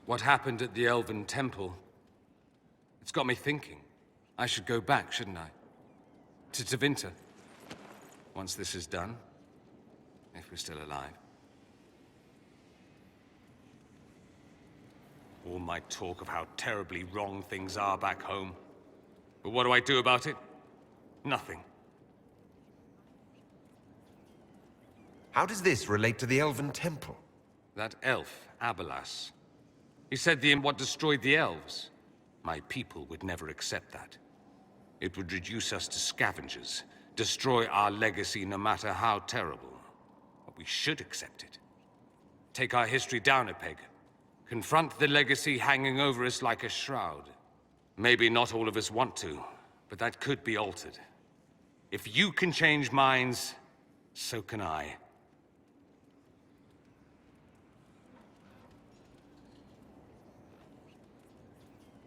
What happened at the Elven Temple? It's got me thinking. I should go back, shouldn't I? To Tevinter. Once this is done. If we're still alive. All my talk of how terribly wrong things are back home. But what do I do about it? Nothing. How does this relate to the Elven Temple? That elf, Abelas. He said what destroyed the elves. My people would never accept that. It would reduce us to scavengers, destroy our legacy no matter how terrible. But we should accept it. Take our history down a peg. Confront the legacy hanging over us like a shroud. Maybe not all of us want to, but that could be altered. If you can change minds, so can I.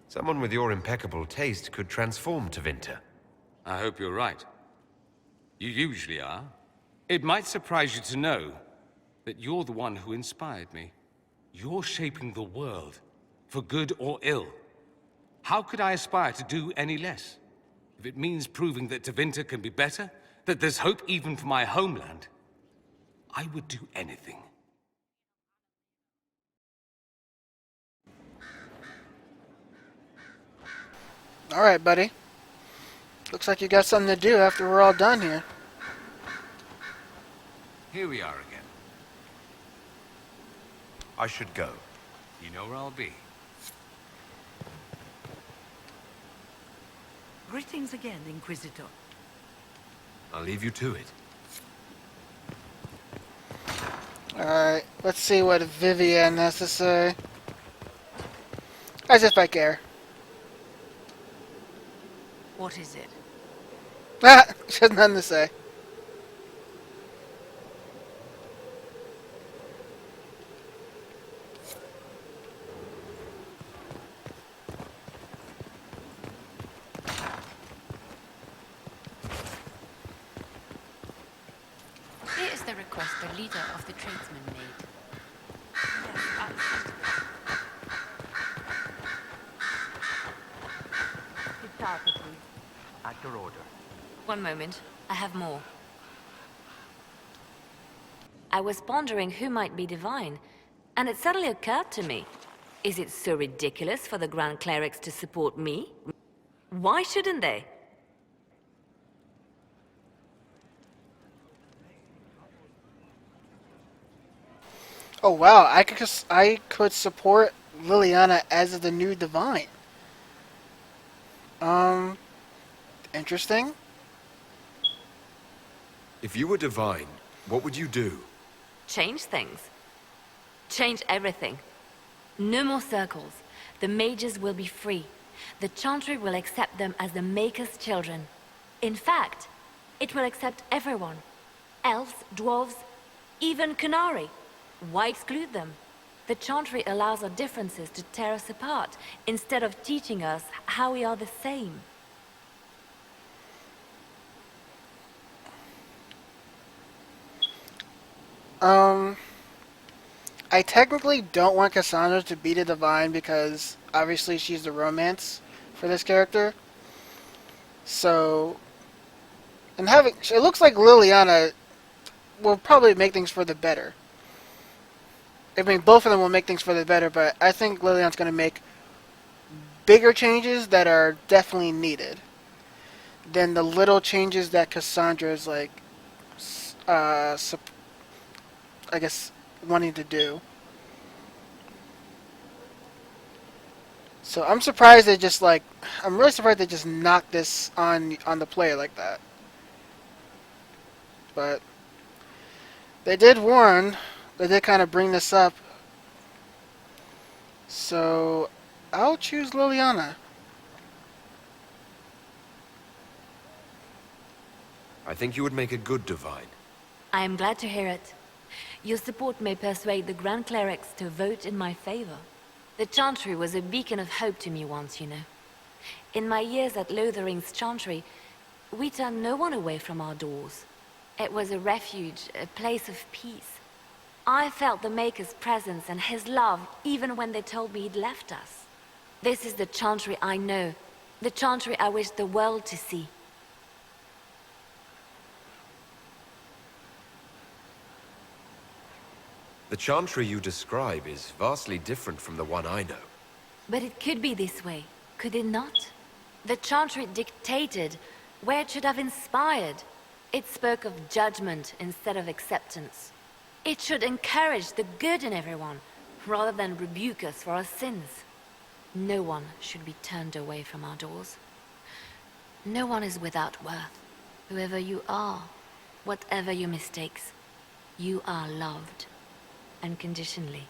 Someone with your impeccable taste could transform Tevinter. I hope you're right. You usually are. It might surprise you to know that you're the one who inspired me. You're shaping the world, for good or ill. How could I aspire to do any less? If it means proving that Tevinter can be better, that there's hope even for my homeland, I would do anything. Alright, buddy. Looks like you got something to do after we're all done here. Here we are again. I should go. You know where I'll be. Greetings again, Inquisitor. I'll leave you to it. Alright, let's see what Vivienne has to say. As if I care. What is it? Ah, she has nothing to say. Here is the request the leader of the tradesmen made. At your order. One moment. I have more. I was pondering who might be divine, and it suddenly occurred to me. Is it so ridiculous for the Grand Clerics to support me? Why shouldn't they? Oh wow, I could support Liliana as the new divine. Interesting. If you were divine, what would you do? Change things. Change everything. No more circles. The mages will be free. The Chantry will accept them as the Maker's children. In fact, it will accept everyone. Elves, dwarves, even Canary. Why exclude them? The Chantry allows our differences to tear us apart, instead of teaching us how we are the same. I technically don't want Cassandra to be the divine because obviously she's the romance for this character. So, and it looks like Liliana will probably make things for the better. I mean, both of them will make things for the better, but I think Liliana's going to make bigger changes that are definitely needed than the little changes that Cassandra is like, I guess, wanting to do. So I'm surprised they just like, I'm really surprised they just knocked this on the player like that. But they did warn, they did kind of bring this up. So I'll choose Liliana. I think you would make a good divine. I am glad to hear it. Your support may persuade the Grand Clerics to vote in my favor. The Chantry was a beacon of hope to me once, you know. In my years at Lothering's Chantry, we turned no one away from our doors. It was a refuge, a place of peace. I felt the Maker's presence and his love even when they told me he'd left us. This is the Chantry I know, the Chantry I wish the world to see. The Chantry you describe is vastly different from the one I know. But it could be this way, could it not? The Chantry dictated where it should have inspired. It spoke of judgment instead of acceptance. It should encourage the good in everyone, rather than rebuke us for our sins. No one should be turned away from our doors. No one is without worth. Whoever you are, whatever your mistakes, you are loved. Unconditionally,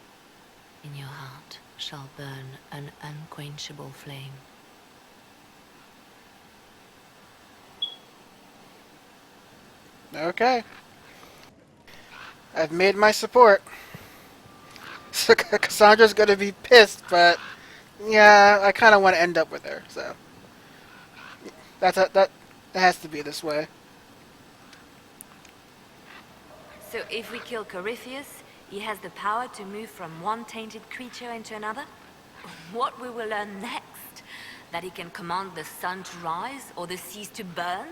in your heart shall burn an unquenchable flame. Okay. I've made my support. So Cassandra's gonna be pissed, but yeah, I kind of want to end up with her, so that has to be this way. So if we kill Corypheus, he has the power to move from one tainted creature into another? What we will learn next? That he can command the sun to rise or the seas to burn?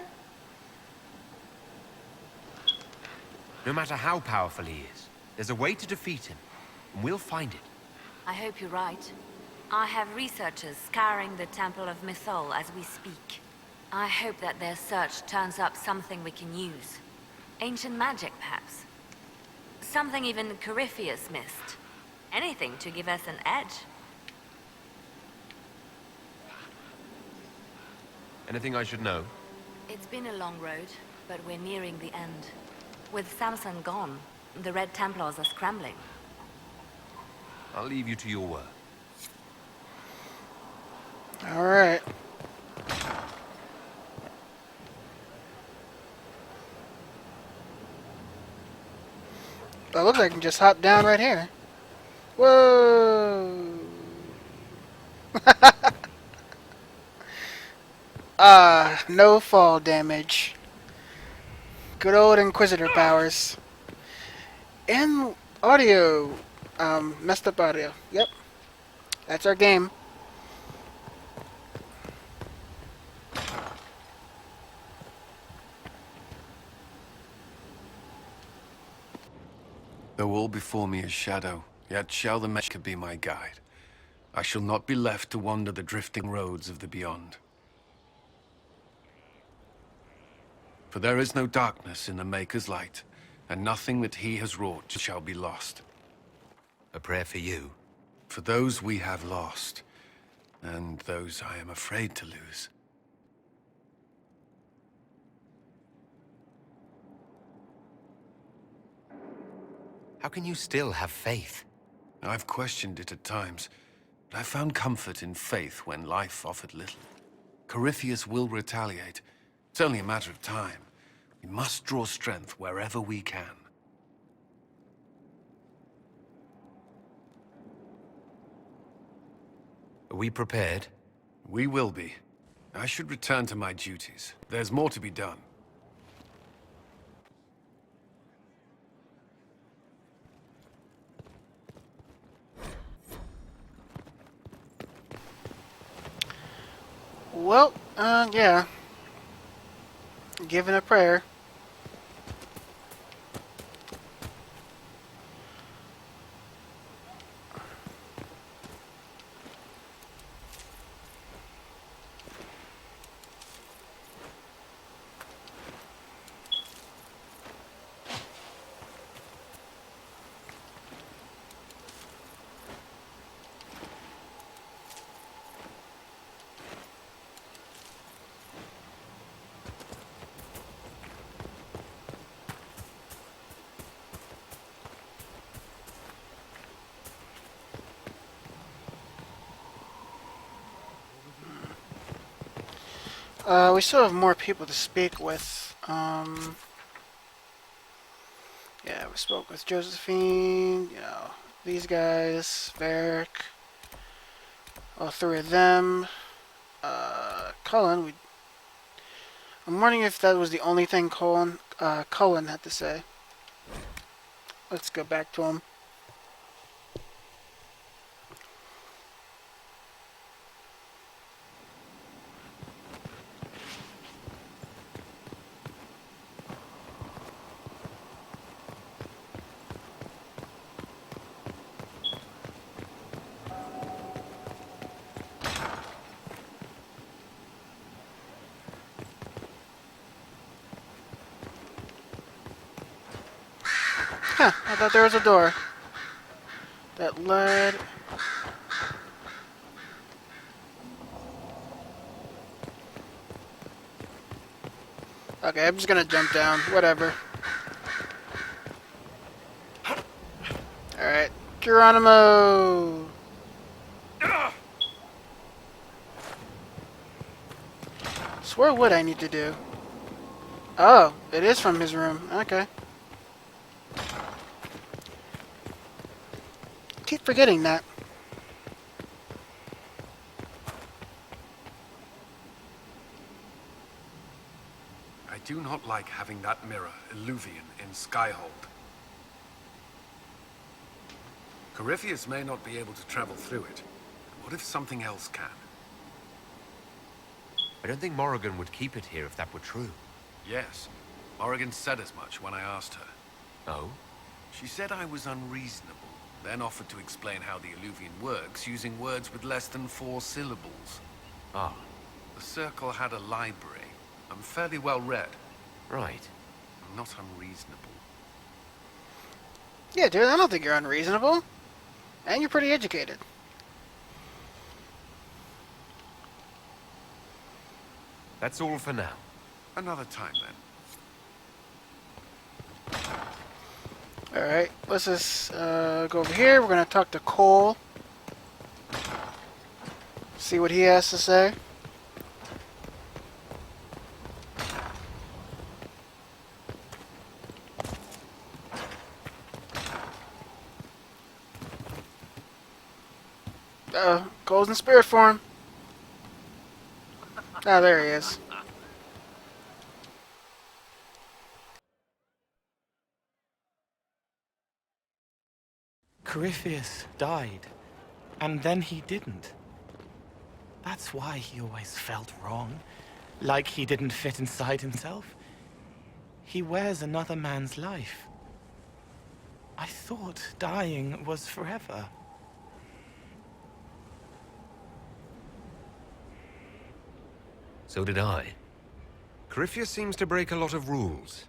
No matter how powerful he is, there's a way to defeat him, and we'll find it. I hope you're right. I have researchers scouring the Temple of Mythol as we speak. I hope that their search turns up something we can use. Ancient magic, perhaps. Something even Corypheus missed. Anything to give us an edge. Anything I should know? It's been a long road, but we're nearing the end. With Samson gone, the Red Templars are scrambling. I'll leave you to your work. Alright. Well, it looks like I can just hop down right here. Whoa! No fall damage. Good old Inquisitor powers. And audio. Messed up audio. Yep. That's our game. Though all before me is shadow, yet shall the Maker be my guide. I shall not be left to wander the drifting roads of the beyond. For there is no darkness in the Maker's light, and nothing that he has wrought shall be lost. A prayer for you? For those we have lost, and those I am afraid to lose. How can you still have faith? I've questioned it at times, but I found comfort in faith when life offered little. Corypheus will retaliate. It's only a matter of time. We must draw strength wherever we can. Are we prepared? We will be. I should return to my duties. There's more to be done. Well, yeah. Given a prayer. We still have more people to speak with. Yeah, we spoke with Josephine, you know, these guys, Varric, all three of them. Cullen, I'm wondering if that was the only thing Cullen had to say. Let's go back to him. Huh, I thought there was a door that led... Okay, I'm just gonna jump down. Whatever. Alright. Geronimo! Swear what I need to do. Oh, it is from his room. Okay. Keep forgetting that. I do not like having that mirror, Illuvian, in Skyhold. Corypheus may not be able to travel through it. What if something else can? I don't think Morrigan would keep it here if that were true. Yes. Morrigan said as much when I asked her. Oh? She said I was unreasonable, then offered to explain how the Illuvian works using words with less than 4 syllables. Ah. The Circle had a library. I'm fairly well read. Right. I'm not unreasonable. Yeah, dude, I don't think you're unreasonable. And you're pretty educated. That's all for now. Another time, then. Alright, let's just go over here. We're going to talk to Cole. See what he has to say. Cole's in spirit form. Ah, there he is. Corypheus died, and then he didn't. That's why he always felt wrong, like he didn't fit inside himself. He wears another man's life. I thought dying was forever. So did I. Corypheus seems to break a lot of rules.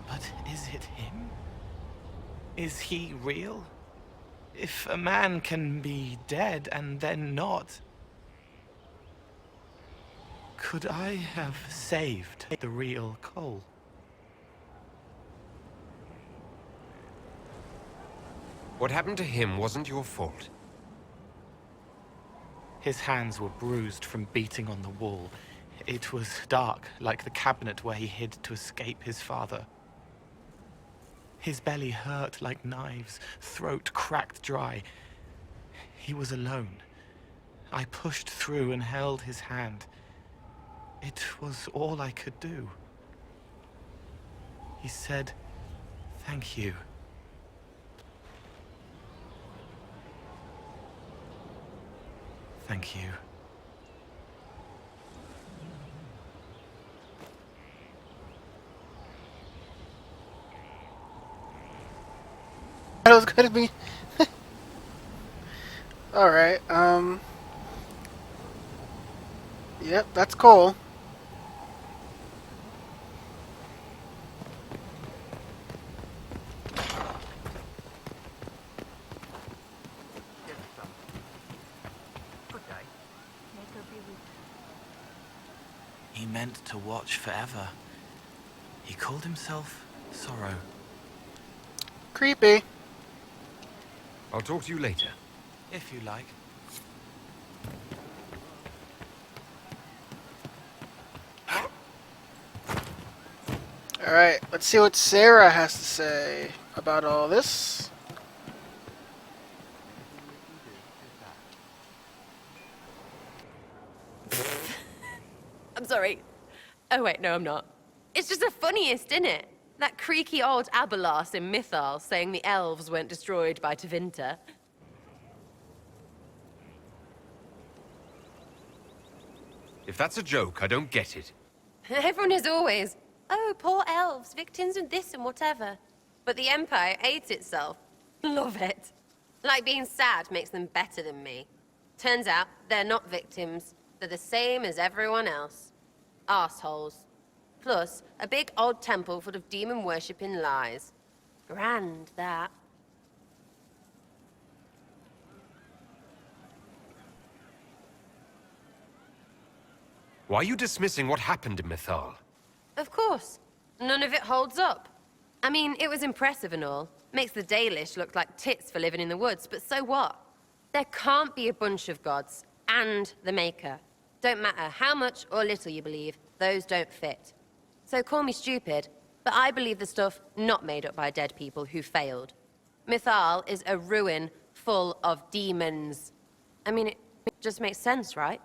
But is it him? Is he real? If a man can be dead and then not, could I have saved the real Cole? What happened to him wasn't your fault. His hands were bruised from beating on the wall. It was dark, like the cabinet where he hid to escape his father. His belly hurt like knives, throat cracked dry. He was alone. I pushed through and held his hand. It was all I could do. He said, "Thank you." Thank you. That was gonna be. Alright, Yep, that's Cole. He meant to watch forever. He called himself Sorrow. Creepy. I'll talk to you later. If you like. Alright, let's see what Sarah has to say about all this. I'm sorry. Oh wait, no I'm not. It's just the funniest, isn't it? That creaky old Abelas in Mythal saying the elves weren't destroyed by Tevinter. If that's a joke, I don't get it. Everyone is always, oh, poor elves, victims of this and whatever. But the Empire hates itself. Love it. Like being sad makes them better than me. Turns out, they're not victims. They're the same as everyone else. Arseholes. Plus, a big old temple full of demon-worshipping lies. Grand, that. Why are you dismissing what happened in Mythal? Of course. None of it holds up. I mean, it was impressive and all. Makes the Dalish look like tits for living in the woods, but so what? There can't be a bunch of gods, and the Maker. Don't matter how much or little you believe, those don't fit. So call me stupid, but I believe the stuff not made up by dead people who failed. Mythal is a ruin full of demons. I mean, it just makes sense, right?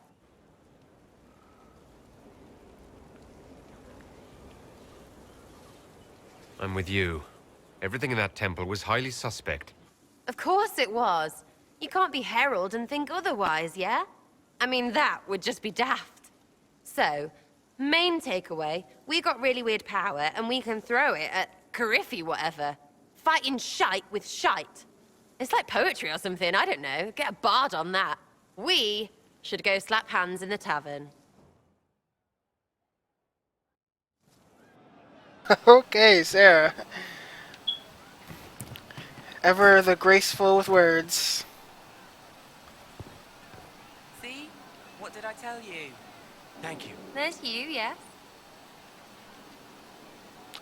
I'm with you. Everything in that temple was highly suspect. Of course it was. You can't be Herald and think otherwise, yeah? I mean, that would just be daft. So, main takeaway, we got really weird power and we can throw it at Carifi whatever. Fighting shite with shite. It's like poetry or something, I don't know. Get a bard on that. We should go slap hands in the tavern. Okay, Sarah. Ever the graceful with words. See? What did I tell you? Thank you. There's you, yes?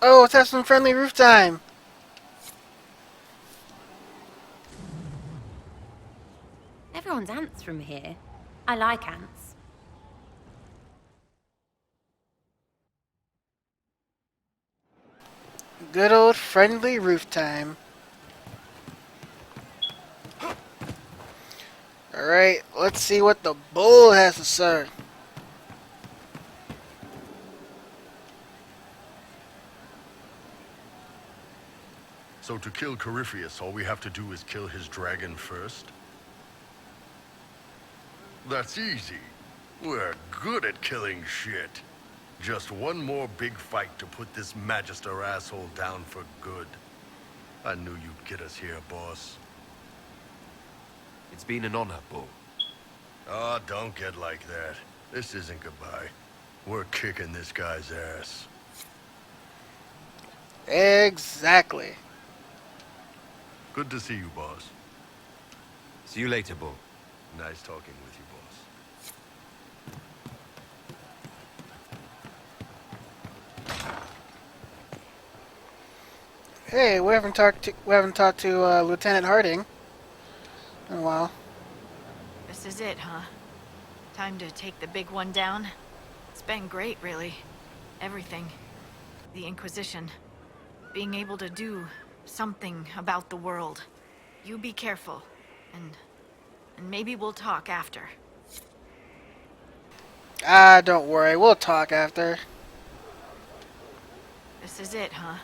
Oh, let's have some friendly roof time. Everyone's ants from here. I like ants. Good old friendly roof time. Alright, let's see what the bull has to say. So to kill Corypheus, all we have to do is kill his dragon first? That's easy. We're good at killing shit. Just one more big fight to put this Magister asshole down for good. I knew you'd get us here, boss. It's been an honor, Bull. Oh, don't get like that. This isn't goodbye. We're kicking this guy's ass. Exactly. Good to see you, boss. See you later, Bull. Nice talking with you, boss. Hey, we haven't talked to Lieutenant Harding in a while. This is it, huh? Time to take the big one down? It's been great, really. Everything. The Inquisition. Being able to do something about the world. You be careful. And maybe we'll talk after. Ah, don't worry. We'll talk after. This is it, huh?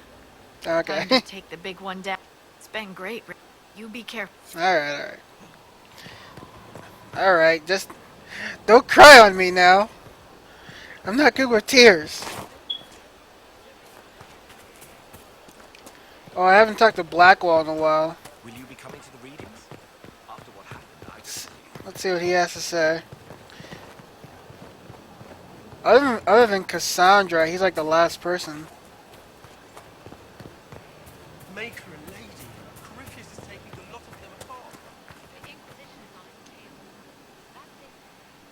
Okay. Time to take the big one down. It's been great. You be careful. Alright. Alright, just don't cry on me now. I'm not good with tears. Oh, I haven't talked to Blackwall in a while. Will you be coming to the readings? After what happened, Let's see what he has to say. Other than Cassandra, he's like the last person. Make her a lady. Corypheus is taking a lot of them apart.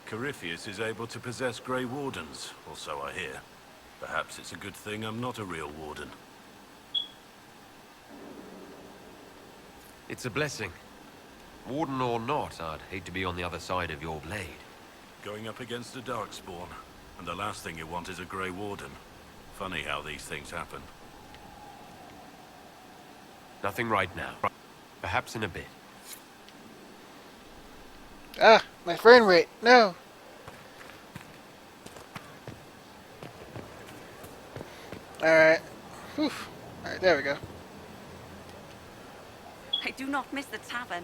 Corypheus is able to possess Grey Wardens, or so I hear. Perhaps it's a good thing I'm not a real Warden. It's a blessing. Warden or not, I'd hate to be on the other side of your blade. Going up against a Darkspawn, and the last thing you want is a Grey Warden. Funny how these things happen. Nothing right now. Perhaps in a bit. Ah, my frame rate. No. Alright. Whew. Alright, there we go. I do not miss the tavern.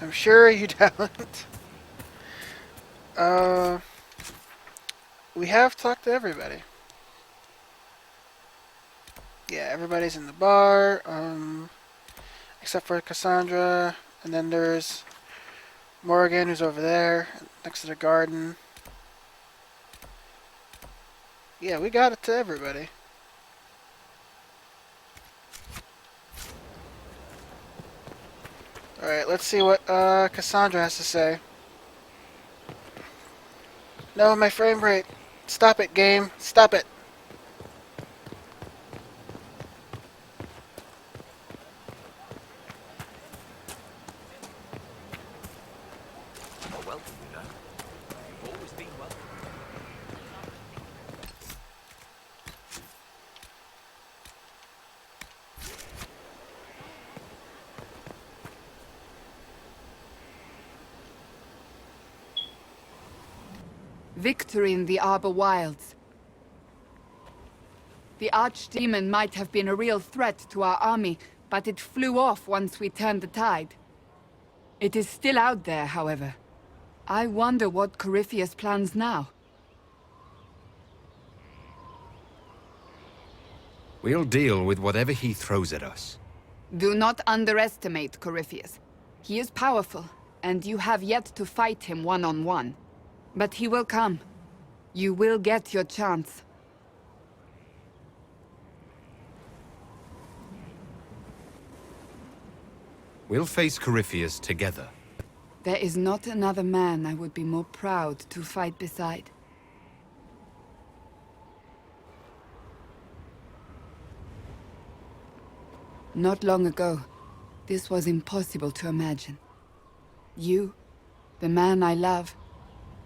I'm sure you don't. We have talked to everybody. Yeah, everybody's in the bar, except for Cassandra, and then there's Morgan, who's over there, next to the garden. Yeah, we got it to everybody. Alright, let's see what Cassandra has to say. No, my frame rate. Stop it, game. Stop it. You're welcome, you know. You've always been welcome. Victory in the Arbor Wilds. The Archdemon might have been a real threat to our army, but it flew off once we turned the tide. It is still out there, however. I wonder what Corypheus plans now. We'll deal with whatever he throws at us. Do not underestimate Corypheus. He is powerful, and you have yet to fight him one-on-one. But he will come. You will get your chance. We'll face Corypheus together. There is not another man I would be more proud to fight beside. Not long ago, this was impossible to imagine. You, the man I love,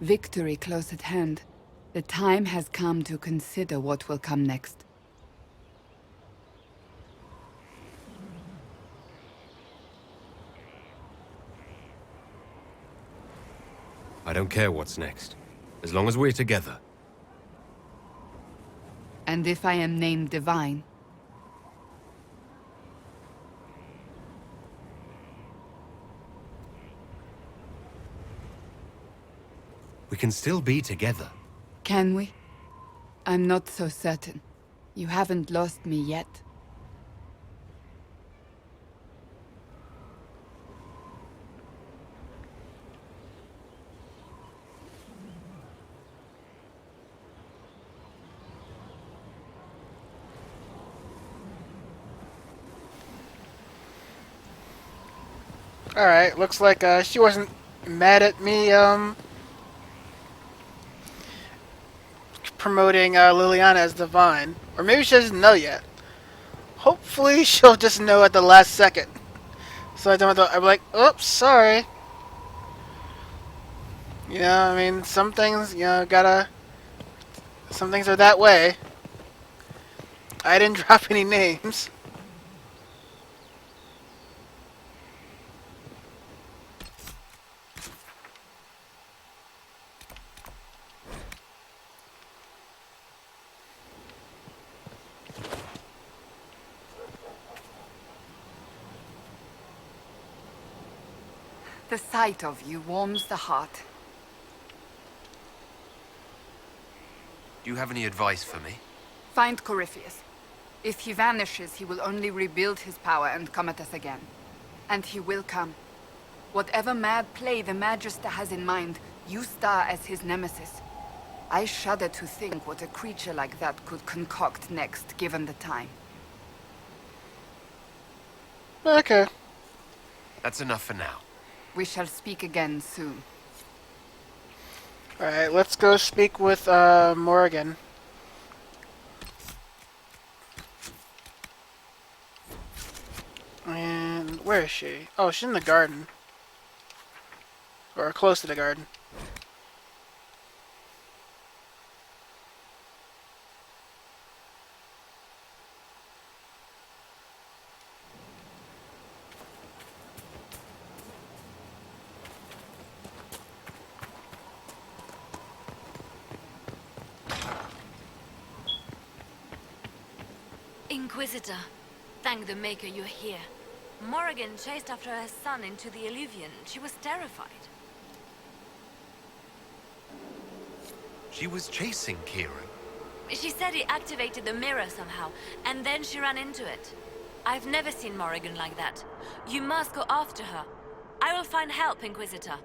victory close at hand. The time has come to consider what will come next. I don't care what's next, as long as we're together. And if I am named Divine, we can still be together. can we? I'm not so certain. You haven't lost me yet. Alright, looks like she wasn't mad at me promoting Liliana as Divine. Or maybe she doesn't know yet. Hopefully she'll just know at the last second. So I don't have to, I'm like, oops, sorry. You know, I mean, some things, you know, some things are that way. I didn't drop any names. The sight of you warms the heart. Do you have any advice for me? Find Corypheus. If he vanishes, he will only rebuild his power and come at us again. And he will come. Whatever mad play the Magister has in mind, you star as his nemesis. I shudder to think what a creature like that could concoct next, given the time. Okay. That's enough for now. We shall speak again soon. Alright, let's go speak with Morgan. And where is she? Oh, she's in the garden. Or close to the garden. Inquisitor, thank the Maker you're here. Morrigan chased after her son into the Illuvian. She was terrified. She was chasing Kieran. She said he activated the mirror somehow, and then she ran into it. I've never seen Morrigan like that. You must go after her. I will find help, Inquisitor.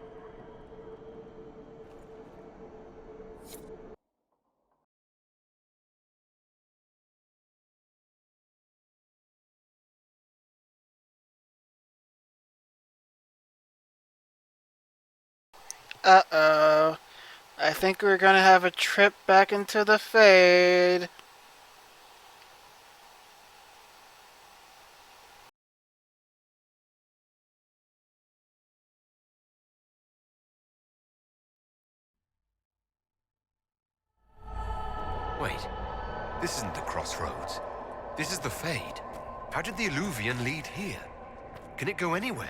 Uh-oh. I think we're gonna have a trip back into the Fade. Wait, this isn't the crossroads. This is the Fade. How did the Illuvian lead here? Can it go anywhere?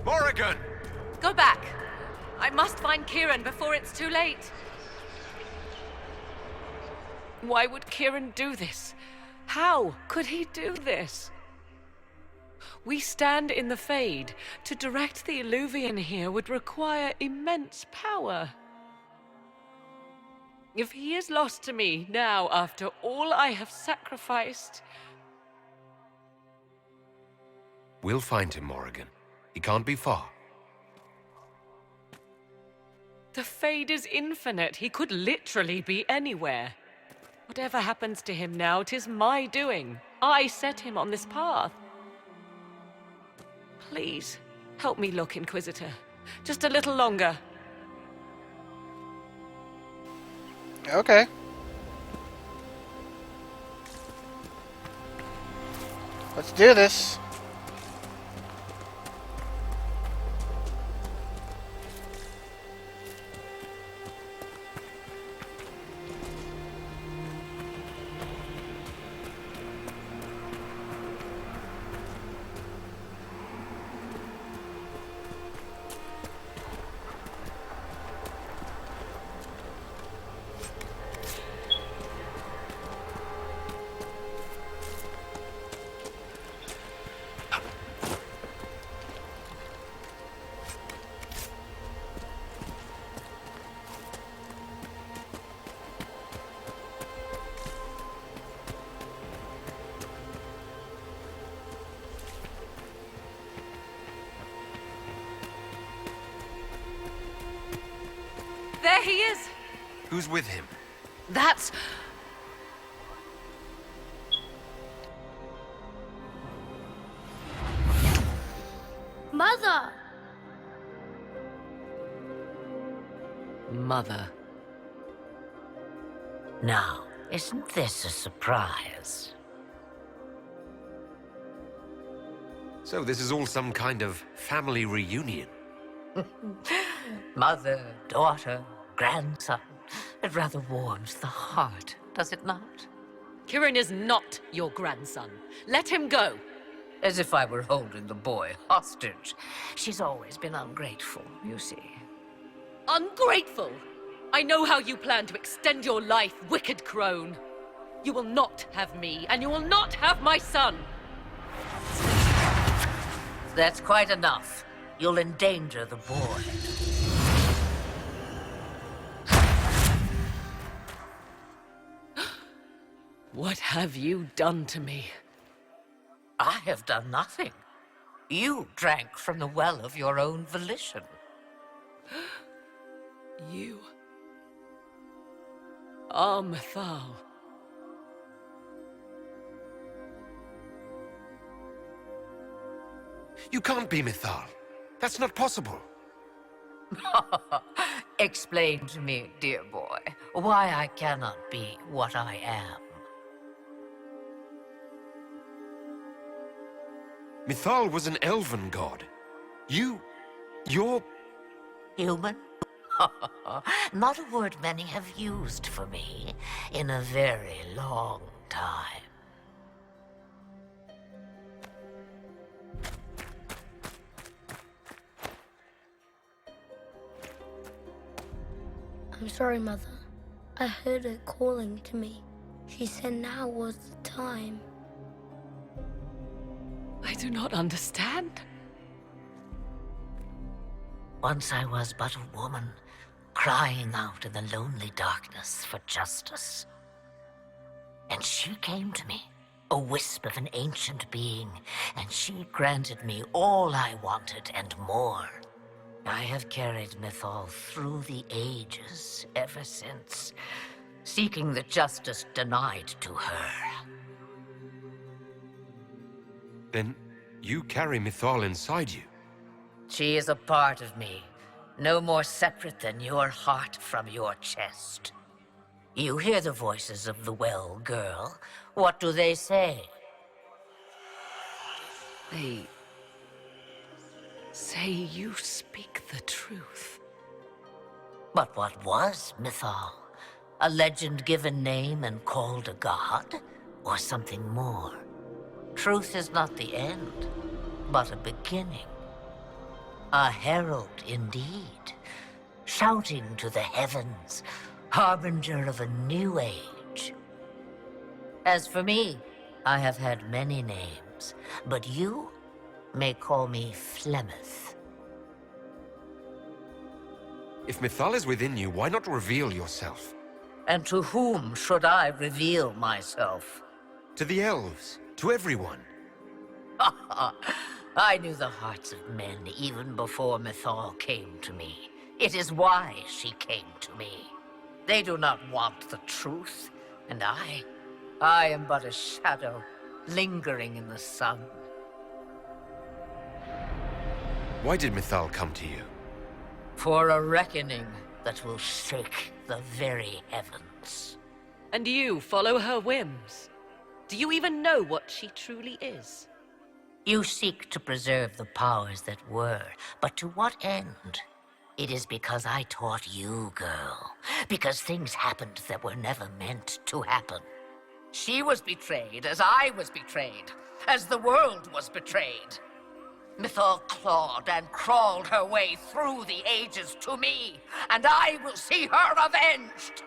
Morrigan! Go back. I must find Kieran before it's too late. Why would Kieran do this? How could he do this? We stand in the Fade. To direct the Illuvian here would require immense power. If he is lost to me now after all I have sacrificed... We'll find him, Morrigan. He can't be far. The Fade is infinite. He could literally be anywhere. Whatever happens to him now, 'tis my doing. I set him on this path. Please, help me look, Inquisitor. Just a little longer. Okay. Let's do this. There he is! Who's with him? That's... Mother! Mother. Now, isn't this a surprise? So this is all some kind of family reunion. Mother, daughter, grandson. It rather warms the heart, does it not? Kieran is not your grandson. Let him go. As if I were holding the boy hostage. She's always been ungrateful, you see. Ungrateful! I know how you plan to extend your life, wicked crone. You will not have me, and you will not have my son. That's quite enough. You'll endanger the boy. What have you done to me? I have done nothing. You drank from the well of your own volition. You are Mythal. You can't be Mythal. That's not possible. Explain to me, dear boy, why I cannot be what I am. Mythal was an elven god. You're... Human? Not a word many have used for me in a very long time. I'm sorry, Mother. I heard her calling to me. She said now was the time. I do not understand. Once I was but a woman, crying out in the lonely darkness for justice. And she came to me, a wisp of an ancient being, and she granted me all I wanted and more. I have carried Mythal through the ages ever since, seeking the justice denied to her. Then you carry Mythal inside you. She is a part of me, no more separate than your heart from your chest. You hear the voices of the well, girl. What do they say? They say you speak the truth. But what was Mythal? A legend given name and called a god? Or something more? Truth is not the end, but a beginning. A herald indeed, shouting to the heavens, harbinger of a new age. As for me, I have had many names, but you may call me Flemeth. If Mythal is within you, why not reveal yourself? And to whom should I reveal myself? To the elves, to everyone. I knew the hearts of men even before Mythal came to me. It is why she came to me. They do not want the truth, and I am but a shadow, lingering in the sun. Why did Mythal come to you? For a reckoning that will shake the very heavens. And you follow her whims? Do you even know what she truly is? You seek to preserve the powers that were, but to what end? It is because I taught you, girl. Because things happened that were never meant to happen. She was betrayed as I was betrayed, as the world was betrayed. Mythal clawed and crawled her way through the ages to me, and I will see her avenged!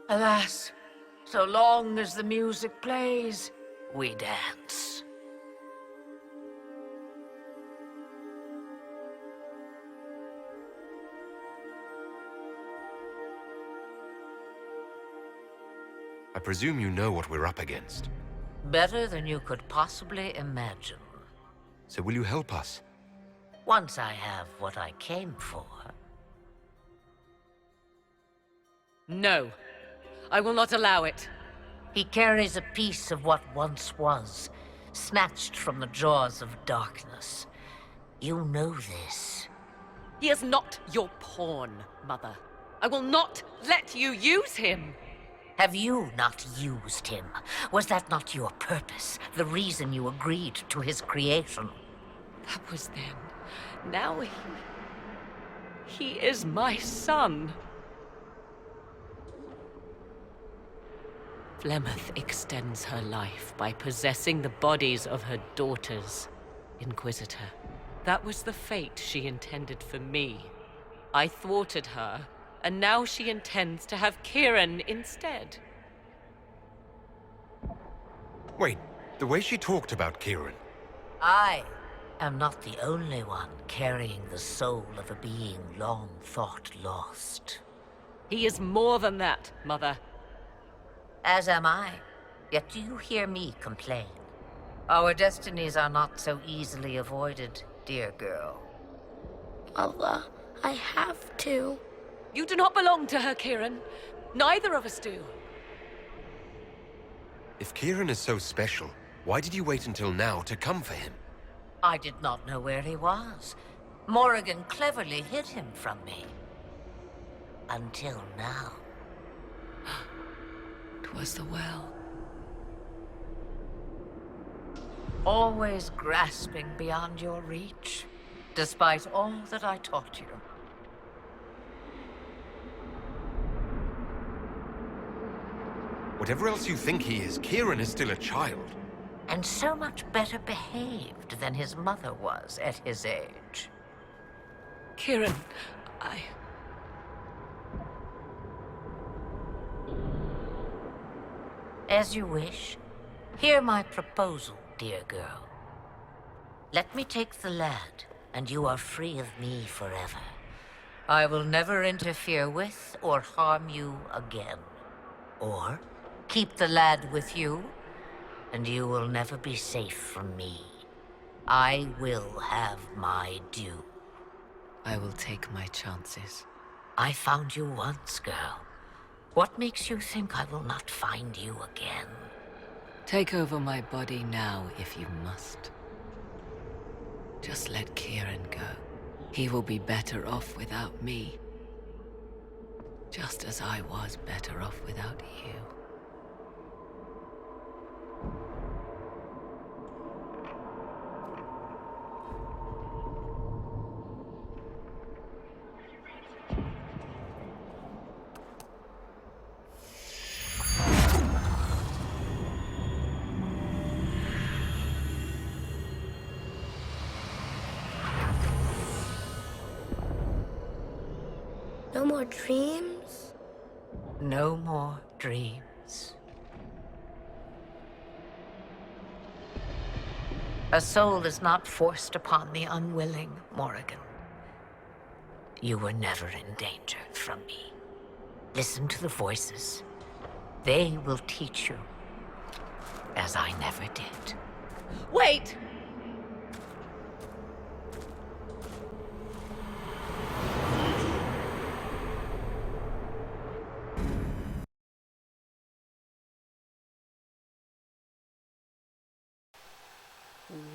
Alas, so long as the music plays, we dance. I presume you know what we're up against. Better than you could possibly imagine. So will you help us? Once I have what I came for. No. I will not allow it. He carries a piece of what once was, snatched from the jaws of darkness. You know this. He is not your pawn, Mother. I will not let you use him. Have you not used him? Was that not your purpose? The reason you agreed to his creation? That was then. Now he is my son. Flemeth extends her life by possessing the bodies of her daughters, Inquisitor. That was the fate she intended for me. I thwarted her, and now she intends to have Kieran instead. Wait, the way she talked about Kieran. I am not the only one carrying the soul of a being long thought lost. He is more than that, Mother. As am I. Yet do you hear me complain? Our destinies are not so easily avoided, dear girl. Mother, I have to. You do not belong to her, Kieran. Neither of us do. If Kieran is so special, why did you wait until now to come for him? I did not know where he was. Morrigan cleverly hid him from me. Until now. 'Twas the well. Always grasping beyond your reach, despite all that I taught you. Whatever else you think he is, Kieran is still a child. And so much better behaved than his mother was at his age. Kieran, As you wish. Hear my proposal, dear girl. Let me take the lad, and you are free of me forever. I will never interfere with or harm you again. Or keep the lad with you, and you will never be safe from me. I will have my due. I will take my chances. I found you once, girl. What makes you think I will not find you again? Take over my body now, if you must. Just let Kieran go. He will be better off without me. Just as I was better off without you. No more dreams? No more dreams. A soul is not forced upon the unwilling, Morrigan. You were never in danger from me. Listen to the voices. They will teach you, as I never did. Wait!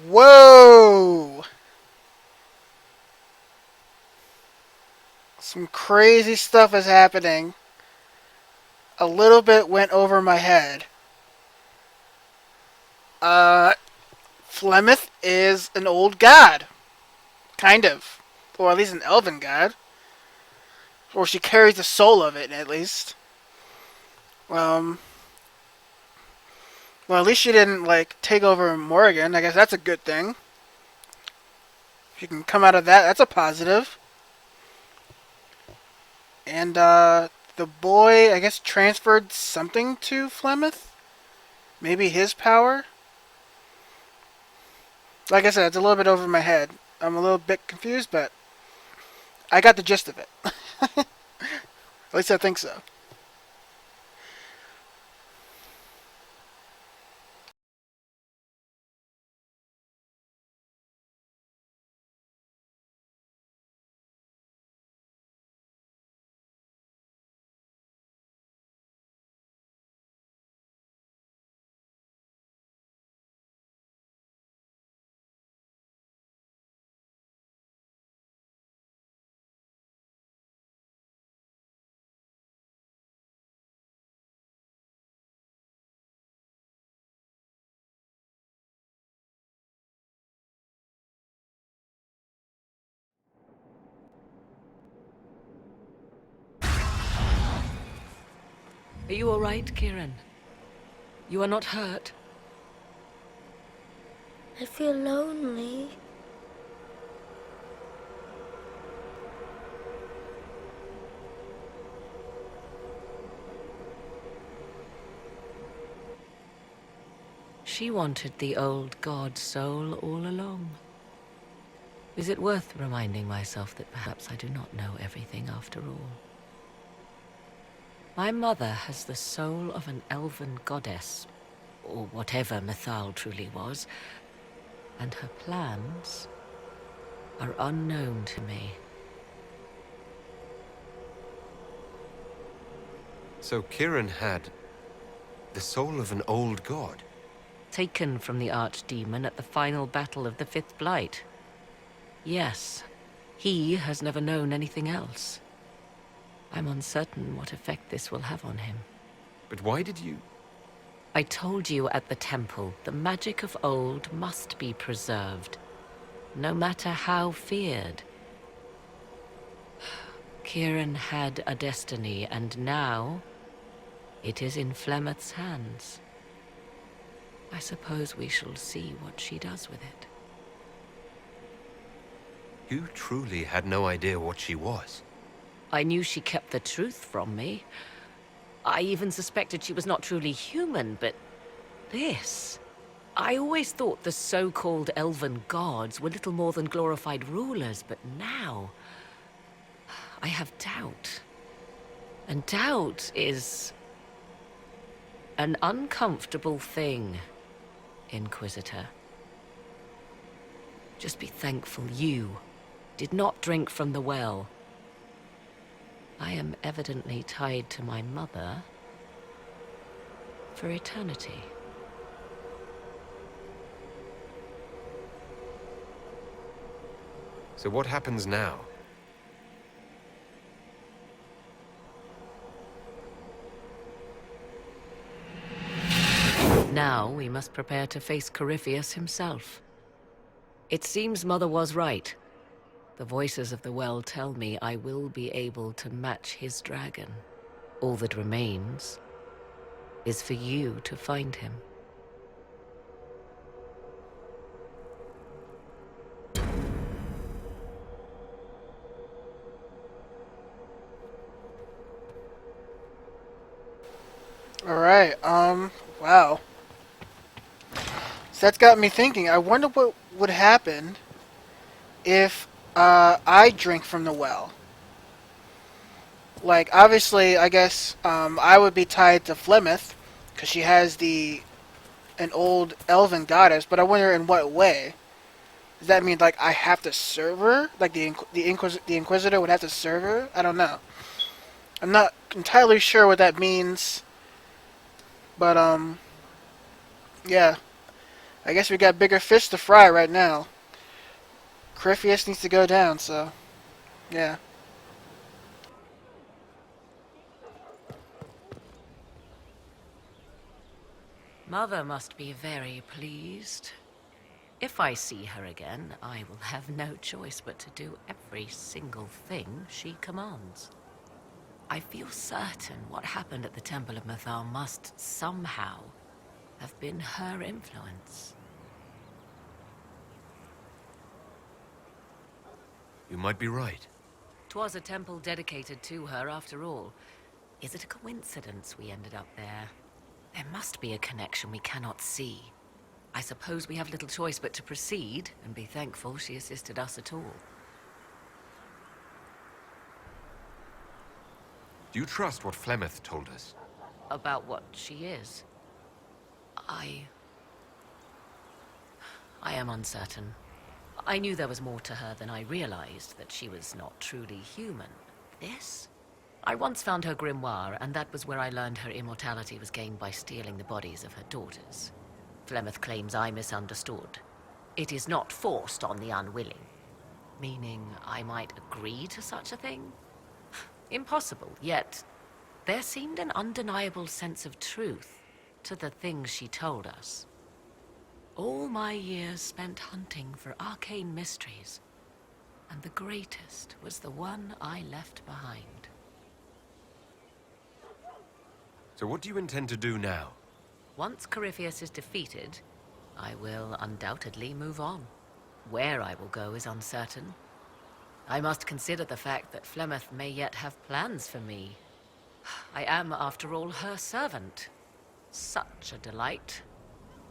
Whoa! Some crazy stuff is happening. A little bit went over my head. Flemeth is an old god. Kind of. Or at least an elven god. Or she carries the soul of it, at least. Well, at least she didn't, like, take over Morrigan. I guess that's a good thing. If you can come out of that, that's a positive. And, the boy, I guess, transferred something to Flemeth? Maybe his power? Like I said, it's a little bit over my head. I'm a little bit confused, but I got the gist of it. At least I think so. Are you all right, Kieran? You are not hurt? I feel lonely. She wanted the old god soul all along. Is it worth reminding myself that perhaps I do not know everything after all? My mother has the soul of an elven goddess, or whatever Mythal truly was, and her plans are unknown to me. So Kieran had the soul of an old god? Taken from the archdemon at the final battle of the Fifth Blight. Yes, he has never known anything else. I'm uncertain what effect this will have on him. But why did you... I told you at the temple, the magic of old must be preserved, no matter how feared. Kieran had a destiny, and now it is in Flemeth's hands. I suppose we shall see what she does with it. You truly had no idea what she was. I knew she kept the truth from me. I even suspected she was not truly human, but this... I always thought the so-called elven gods were little more than glorified rulers, but now... I have doubt. And doubt is... an uncomfortable thing, Inquisitor. Just be thankful you did not drink from the well. I am evidently tied to my mother for eternity. So what happens now? Now we must prepare to face Corypheus himself. It seems Mother was right. The voices of the well tell me I will be able to match his dragon. All that remains is for you to find him. Alright, wow. So that's got me thinking. I wonder what would happen if I drink from the well. Like, obviously, I guess I would be tied to Flemeth because she has an old elven goddess. But I wonder in what way. Does that mean like I have to serve her? Like the Inquisitor would have to serve her? I don't know. I'm not entirely sure what that means. But yeah. I guess we got bigger fish to fry right now. Corypheus needs to go down, so yeah. Mother must be very pleased. If I see her again, I will have no choice but to do every single thing she commands. I feel certain what happened at the Temple of Mathar must somehow have been her influence. You might be right. 'Twas a temple dedicated to her after all. Is it a coincidence we ended up there? There must be a connection we cannot see. I suppose we have little choice but to proceed and be thankful she assisted us at all. Do you trust what Flemeth told us? About what she is? I am uncertain. I knew there was more to her than I realized, that she was not truly human. This? I once found her grimoire, and that was where I learned her immortality was gained by stealing the bodies of her daughters. Flemeth claims I misunderstood. It is not forced on the unwilling. Meaning I might agree to such a thing? Impossible, yet there seemed an undeniable sense of truth to the things she told us. All my years spent hunting for arcane mysteries, and the greatest was the one I left behind. So what do you intend to do now? Once Corypheus is defeated, I will undoubtedly move on. Where I will go is uncertain. I must consider the fact that Flemeth may yet have plans for me. I am, after all, her servant. Such a delight.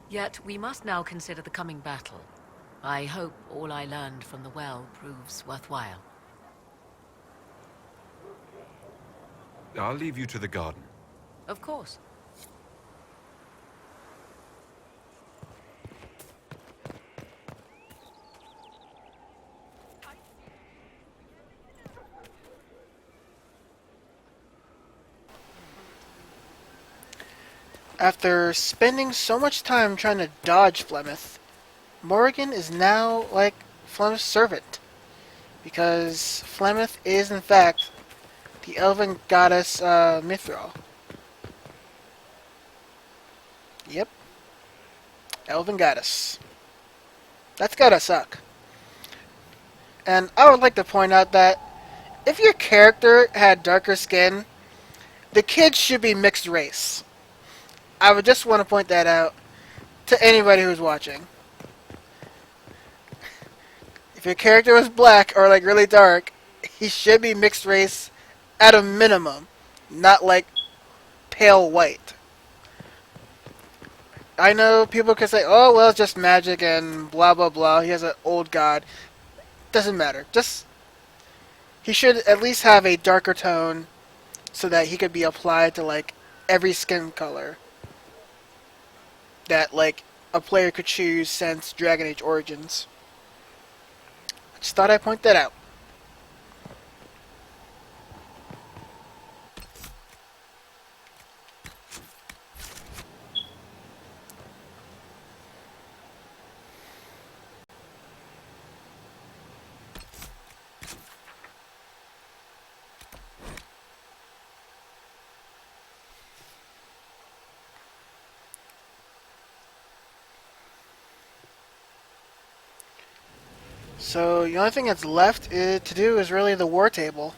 Yet we must now consider the coming battle. I hope all I learned from the well proves worthwhile. I'll leave you to the garden. Of course. After spending so much time trying to dodge Flemeth, Morrigan is now like Flemeth's servant. Because Flemeth is in fact the elven goddess Mithril. Yep. Elven goddess. That's gotta suck. And I would like to point out that if your character had darker skin, the kids should be mixed race. I would just want to point that out to anybody who's watching. If your character was black or like really dark, he should be mixed race at a minimum, not like pale white. I know people could say, oh well, it's just magic and blah blah blah, he has an old god. Doesn't matter. Just he should at least have a darker tone so that he could be applied to like every skin color that like a player could choose since Dragon Age Origins. I just thought I'd point that out. So the only thing that's left to do is really the war table.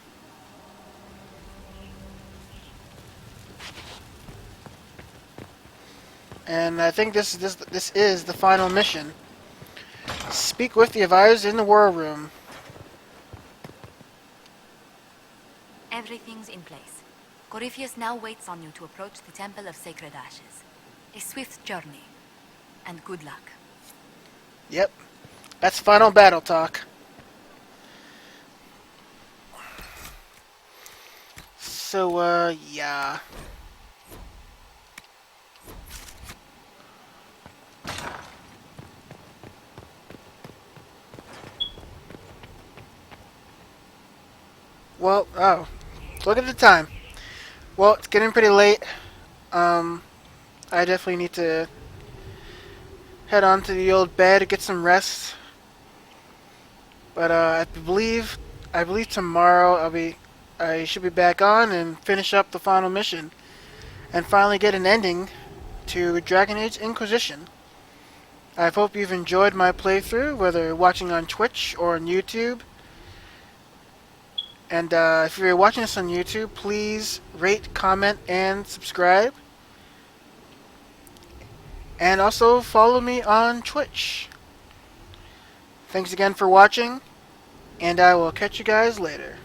And I think this is the final mission. Speak with the advisors in the war room. Everything's in place. Corypheus now waits on you to approach the Temple of Sacred Ashes. A swift journey, and good luck. Yep. That's final battle talk. So, yeah. Well, oh. Look at the time. Well, it's getting pretty late. I definitely need to head on to the old bed, get some rest. But I believe tomorrow I should be back on and finish up the final mission and finally get an ending to Dragon Age Inquisition. I hope you've enjoyed my playthrough, whether watching on Twitch or on YouTube. And if you're watching this on YouTube, please rate, comment, and subscribe. And also follow me on Twitch. Thanks again for watching, and I will catch you guys later.